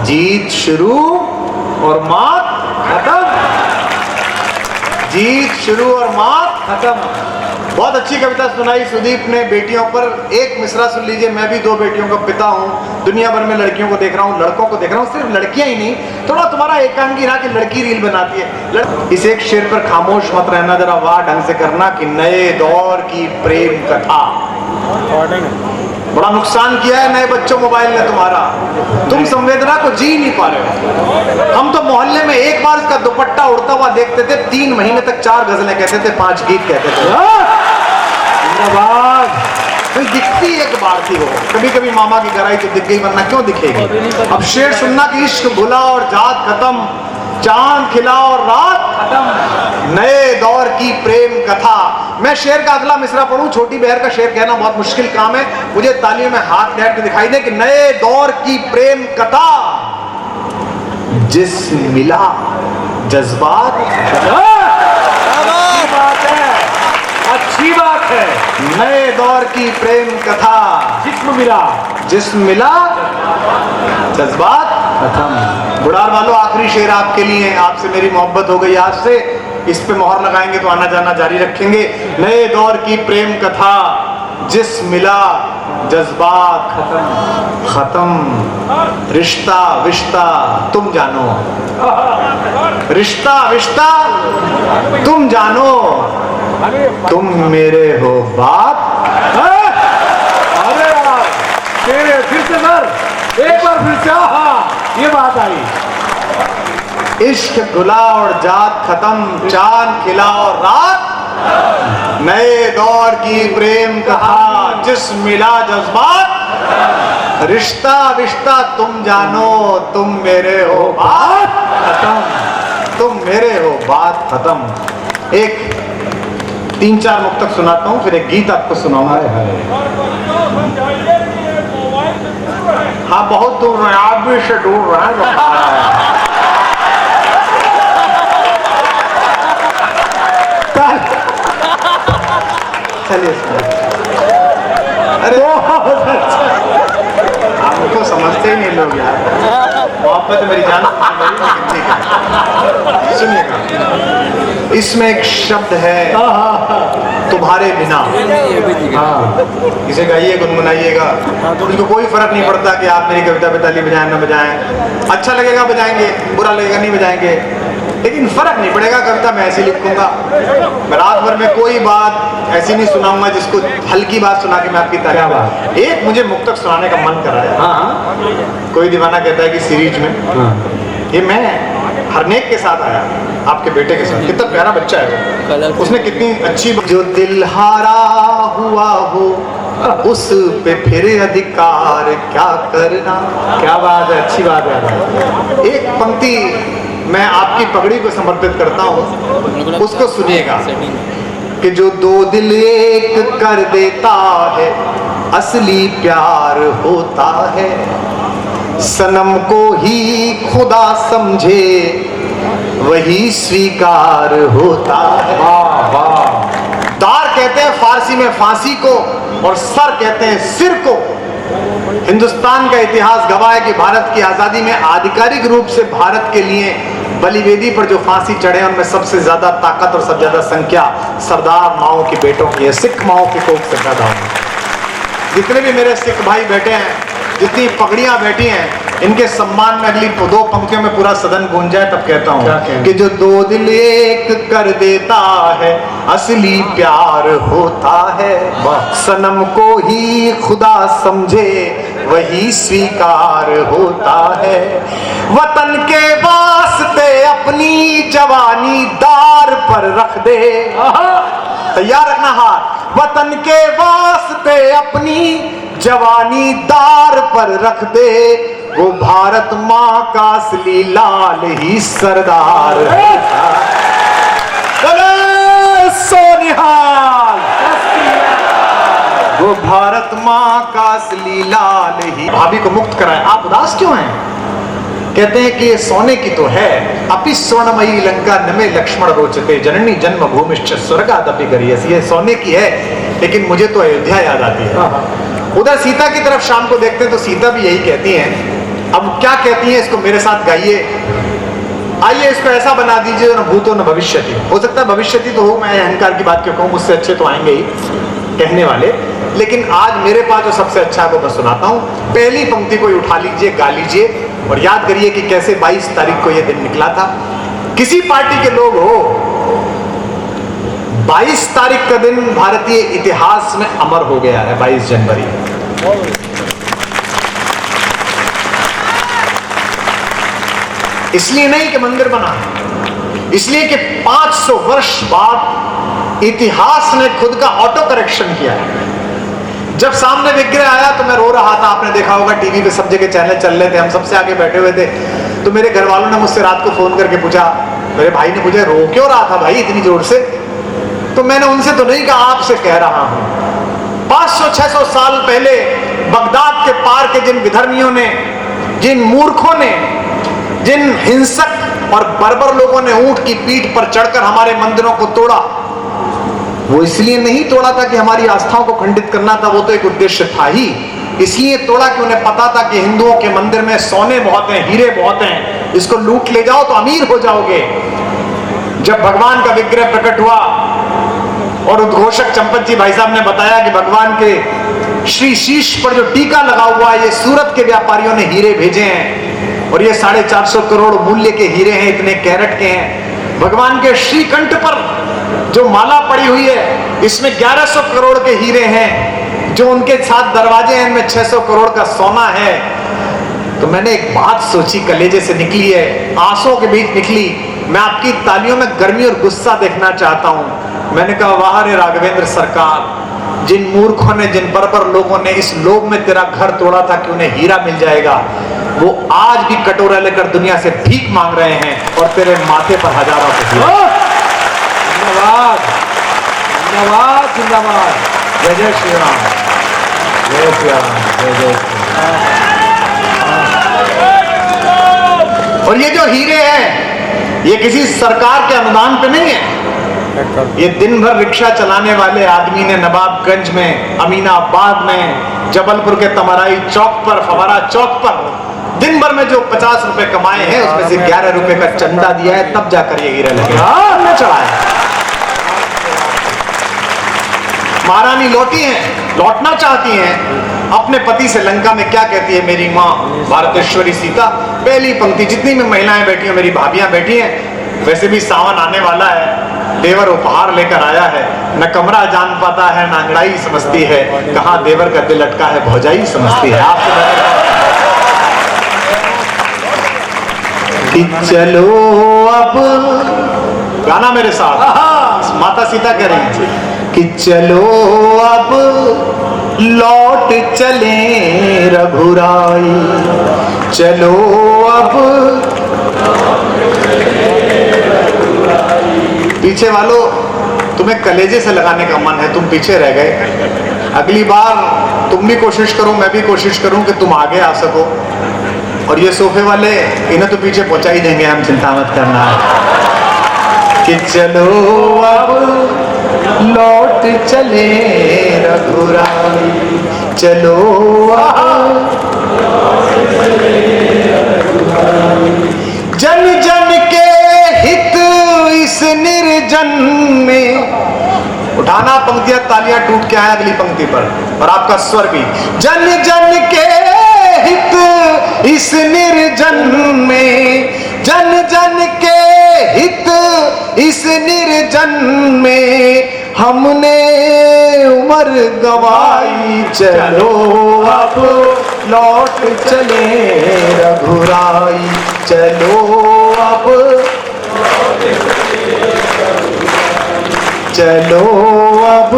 जीत शुरू और मात खत्म। जीत शुरू और मात खत्म। बहुत अच्छी कविता सुनाई सुदीप ने बेटियों पर। एक मिसरा सुन लीजिए। मैं भी 2 बेटियों का पिता हूँ, दुनिया भर में लड़कियों को देख रहा हूँ, लड़कों को देख रहा हूँ, सिर्फ लड़कियां ही नहीं, थोड़ा तुम्हारा एकांगी रहा कि लड़की रील बनाती है। इस एक शेर पर खामोश मत रहना, जरा वाह ढंग से करना कि नए दौर की प्रेम कथा। बड़ा नुकसान किया है नए बच्चों मोबाइल ने तुम्हारा, तुम संवेदना को जी नहीं पा रहे हो। हम तो मोहल्ले में एक बार इसका दुपट्टा उड़ता हुआ देखते थे, 3 महीने तक 4 गजलें कहते थे, 5 गीत कहते थे। जिंदाबाद। कोई दिखती एक बार थी वो, कभी कभी मामा की गराई तो दिख गई, वरना क्यों दिखेगी। अब शेर सुनना कि इश्क भुला और जात खत्म, चांद खिला और रात खत्म, नए दौर की प्रेम कथा। मैं शेर का अगला मिसरा पढ़ूं, छोटी बहर का शेर कहना बहुत मुश्किल काम है, मुझे तालियों में हाथ बैठ के दिखाई दे कि नए दौर की प्रेम कथा, जिस मिला जज्बात, अच्छी बात है। नए दौर की प्रेम कथा, जिस्म मिला जज्बात खत्म। बुढ़ार वालों, आखिरी शेर आपके लिए है, आपसे मेरी मोहब्बत हो गई आज से, इस पे मोहर लगाएंगे तो आना जाना जारी रखेंगे। नए दौर की प्रेम कथा, जिस्म मिला जज्बात खत्म, खत्म, रिश्ता विश्ता तुम जानो, रिश्ता विश्ता तुम जानो, तुम मेरे हो बात। अरे यार, तेरे फिर से सर, एक बार फिर से, हाँ ये बात आई। इश्क गुला और जात खत्म, चांद खिला और रात, नए दौर की प्रेम कथा, जिस मिला जज्बात, रिश्ता विश्ता तुम जानो, तुम मेरे हो बात खत्म, तुम मेरे हो बात खत्म। एक 3-4 मुक्तक सुनाता हूँ, फिर एक गीत आपको सुनाऊंगा। हाँ बहुत दूर रहे, आप भी इससे दूर रहे। चलिए अरे हमको समझते ही नहीं लोग यार, मोहब्बत मेरी जान, ठीक है सुनिएगा। इसमें एक शब्द है तुम्हारे बिना, इसे गाइए गुनगुनाइएगा, मुझको कोई फर्क नहीं पड़ता कि आप मेरी कविता पे ताली बजाएं ना बजाएं, अच्छा लगेगा बजाएंगे, बुरा लगेगा नहीं बजाएंगे, लेकिन फर्क नहीं पड़ेगा, कविता मैं ऐसी लिखूंगा। मैं रात भर में कोई बात ऐसी नहीं सुनाऊंगा जिसको हल्की बात सुना के मैं आपकी तारीफ। एक मुझे मुक्तक सुनाने का मन कर रहा है। कोई दीवाना कहता है कि सीरीज में ये मैं हरनेक के साथ आया, आपके बेटे के साथ, कितना प्यारा बच्चा है वो, उसने कितनी अच्छी, जो दिल हारा हुआ हो उस पे फिर अधिकार क्या करना। क्या बात है, अच्छी बात है। एक पंक्ति मैं आपकी पगड़ी को समर्पित करता हूँ, उसको सुनिएगा कि जो दो दिल एक कर देता है असली प्यार होता है, सनम को ही खुदा समझे वही स्वीकार होता है। वाह वाह। दार कहते हैं फारसी में फांसी को, और सर कहते हैं सिर को। हिंदुस्तान का इतिहास गवाह है कि भारत की आजादी में आधिकारिक रूप से भारत के लिए बलिवेदी पर जो फांसी चढ़े उनमें सबसे ज्यादा ताकत और सबसे ज्यादा संख्या सरदार माओ के बेटों की है, सिख माओ की कोख से पैदा हुए। जितने भी मेरे सिख भाई बैठे हैं, जितनी पगड़ियां बैठी हैं, इनके सम्मान में अगली 2 पंक्तियों में पूरा सदन गूंज जाए तब कहता हूँ कि जो दो दिल एक कर देता है असली प्यार होता है, सनम को ही खुदा समझे वही स्वीकार होता है। वतन के वास्ते अपनी जवानी दार पर रख दे, तैयार रखना हाथ, वतन के वास्ते अपनी जवानी दार पर रख दे, वो भारत माँ का असली लाल ही सरदार सोनिहाल, वो भारत माँ का असली लाल ही। भाभी को मुक्त कराए, आप उदास क्यों हैं? कहते हैं कि ये सोने की तो है, अपि स्वर्णमयी लंका नमे लक्ष्मण रोचते, जननी जन्म भूमिश्च स्वर्गादपि गरीयसी। ये सोने की है, लेकिन मुझे तो अयोध्या याद आती है। उधर सीता की तरफ शाम को देखते हैं तो सीता भी यही कहती हैं। अब क्या कहती हैं, इसको मेरे साथ गाइए। आइए इसको ऐसा बना दीजिए न भूतो न भविष्यति। हो सकता है भविष्यति तो हो, मैं अहंकार की बात क्यों कहूँ, मुझसे अच्छे तो आएंगे ही कहने वाले, लेकिन आज मेरे पास जो सबसे अच्छा है वो मैं सुनाता हूँ। पहली पंक्ति को उठा लीजिए, गा लीजिए और याद करिए कि कैसे 22 तारीख को यह दिन निकला था। किसी पार्टी के लोग हो, 22 तारीख का दिन भारतीय इतिहास में अमर हो गया है। 22 जनवरी इसलिए नहीं कि मंदिर बना, इसलिए कि 500 वर्ष बाद इतिहास ने खुद का ऑटो करेक्शन किया है। जब सामने विग्रह आया तो मैं रो रहा था। आपने देखा होगा टीवी पे सब जगह चैनल चल रहे थे, हम सबसे आगे बैठे हुए थे। तो मेरे घर वालों ने मुझसे रात को फोन करके पूछा, मेरे भाई ने पूछा रो क्यों रहा था भाई इतनी जोर से? तो मैंने उनसे तो नहीं कहा, आपसे कह रहा हूं। 500-600 साल पहले बगदाद के पार के जिन विधर्मियों ने, जिन मूर्खों ने, जिन हिंसक और बर्बर लोगों ने ऊंट की पीठ पर चढ़कर हमारे मंदिरों को तोड़ा, वो इसलिए नहीं तोड़ा था कि हमारी आस्थाओं को खंडित करना था, वो तो एक उद्देश्य था ही। इसलिए तोड़ा कि उन्हें पता था कि हिंदुओं के मंदिर में सोने बहुत हैं, हीरे बहुत हैं, इसको लूट ले जाओ तो अमीर हो जाओगे। जब भगवान का विग्रह प्रकट हुआ और उद्घोषक चंपत जी भाई साहब ने बताया कि भगवान के श्री शीश पर जो टीका लगा हुआ है, ये सूरत के व्यापारियों ने हीरे भेजे हैं और ये 450 करोड़ मूल्य के हीरे हैं, इतने कैरेट के हैं। भगवान के श्रीकंठ पर जो माला पड़ी हुई है, इसमें 1100 करोड़ के हीरे हैं। जो उनके साथ दरवाजे हैं, इनमें 600 करोड़ का सोना है। तो मैंने एक बात सोची, कलेजे से निकली है, आंसुओं के बीच निकली। मैं आपकी तालियों में गर्मी और गुस्सा देखना चाहता हूं। मैंने कहा वाह रे राघवेंद्र सरकार, जिन मूर्खों ने, जिन बर्बर लोगों ने इस लोभ में तेरा घर तोड़ा था कि उन्हें हीरा मिल जाएगा, वो आज भी कटोरा लेकर दुनिया से भीख मांग रहे हैं और तेरे माथे पर हजारों के धन्यवाद, धन्यवाद, जिंदाबाद। जय जय श्री राम, जय श्री राम, जय जय श्री राम। और ये जो हीरे हैं, ये किसी सरकार के अनुदान पे नहीं है। ये दिन भर रिक्शा चलाने वाले आदमी ने नवाबगंज में, अमीनाबाद में, जबलपुर के तमराई चौक पर, फवारा चौक पर दिन भर में जो 50 रुपए कमाए हैं, उसमें से 11 रुपए का चंदा दिया है, तब जाकर ये हीरे लगे। हमने चढ़ाया। महारानी लौटी हैं, लौटना चाहती हैं अपने पति से लंका में। क्या कहती है मेरी माँ भारतेश्वरी सीता? पहली पंक्ति, जितनी भी महिलाएं बैठी हैं, मेरी भाभियां बैठी हैं, वैसे भी सावन आने वाला है, देवर उपहार लेकर आया है, न कमरा जान पाता है, न अंगड़ाई समझती है, कहाँ देवर का दिल अटका है, भौजाई समझती है। कि चलो अब, गाना मेरे साथ, माता सीता कह रही है कि चलो अब लौट चले रघुराई, चलो अब। पीछे वालों, तुम्हें कलेजे से लगाने का मन है, तुम पीछे रह गए। अगली बार तुम भी कोशिश करो, मैं भी कोशिश करूं कि तुम आगे आ सको। और ये सोफे वाले, इन्हें तो पीछे पहुंचा ही देंगे हम, चिंता मत करना। कि चलो अब लौट चले रघुराई, चलो अब। जन जन के हित इस निर्जन में, उठाना पंक्तियां, तालियां टूट के आए अगली पंक्ति पर, और आपका स्वर भी। जन जन के हित इस निर्जन में, जन जन के हित इस निर्जन में, हमने उम्र गवाई, चलो अब लौट चले रघुराई, चलो अब, चलो अब,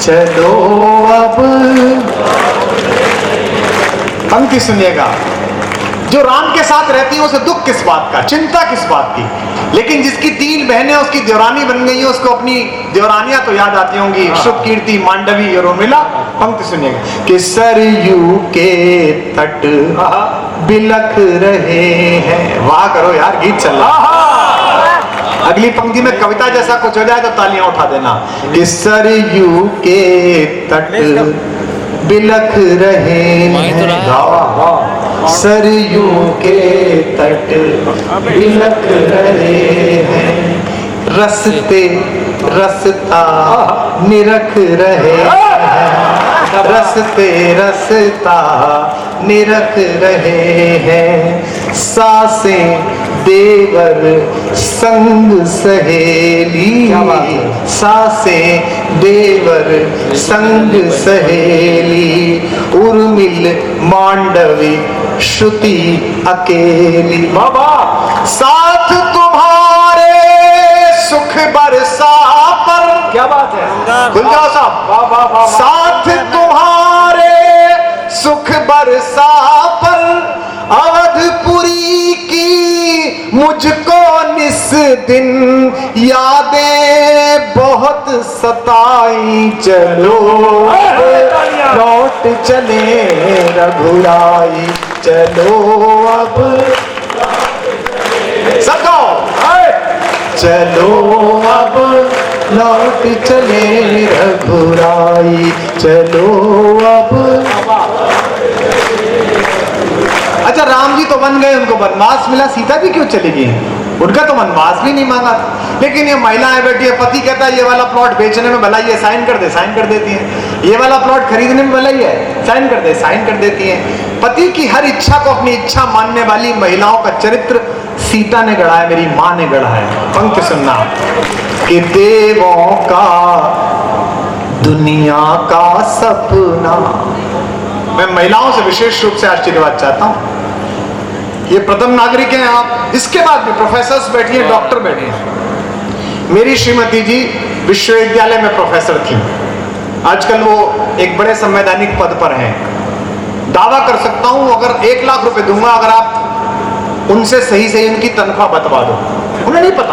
चलो अब। पंक्ति सुनिएगा, जो राम के साथ रहती है उसे दुख किस बात का, चिंता किस बात की, लेकिन जिसकी 3 बहनें उसकी देवरानी बन गई है, उसको अपनी देवरानियां तो याद आती होंगी, शुभ कीर्ति, मांडवी और उर्मिला। पंक्ति सुनिएगा कि सरयू के तट बिलख रहे हैं। वाह करो यार, गीत चल रहा। अगली पंक्ति में कविता जैसा कुछ हो जाए तो तालियां उठा देना। कि सरयू के तट बिलख रहे हैं, सरयू के तट बिलख रहे हैं, रसते रसता निरख रहे हैं, रसते रसता निरख रहे हैं, सासें देवर संग सहेली, सासें देवर संग सहेली, उर्मिल मांडवी श्रुति अकेली। बाबा साथ तुम्हारे सुख बरसा पर, क्या क्या बात है, खुल जाओ साहब। वाह वाह वाह। साथ तुम्हारे सुख बरसा पर अवधपुरी की मुझको निस दिन यादें बहुत सताई। चलो लौट चले रघुराई, चलो अब सबको चलो अब लौट चले रघुराई, चलो अब। अच्छा राम जी तो बन गए, उनको वनवास मिला, सीता जी क्यों चली गई? उनका तो वनवास भी नहीं मांगा। लेकिन ये महिलाएं बैठी है, पति कहता है ये वाला प्लॉट बेचने में भलाई है, साइन कर दे, साइन कर देती है। ये वाला प्लॉट खरीदने में भलाई है, साइन कर दे, साइन कर देती है। पति की हर इच्छा को अपनी इच्छा मानने वाली महिलाओं का चरित्र सीता ने गढ़ा है, मेरी मां ने गढ़ा है। पंक्ति सुनना कि देवों का दुनिया का सपना। मैं महिलाओं से विशेष रूप से आशीर्वाद चाहता हूं। ये प्रथम नागरिक हैं आप, इसके बाद भी प्रोफेसर्स बैठी हैं, डॉक्टर बैठे हैं। मेरी श्रीमती जी विश्वविद्यालय में प्रोफेसर थी, आजकल वो एक बड़े संवैधानिक पद पर हैं। दावा कर सकता हूं अगर 1 लाख रुपए दूंगा अगर आप उनसे सही सही उनकी तनख्वाह बतवा दो। उन्हें नहीं पता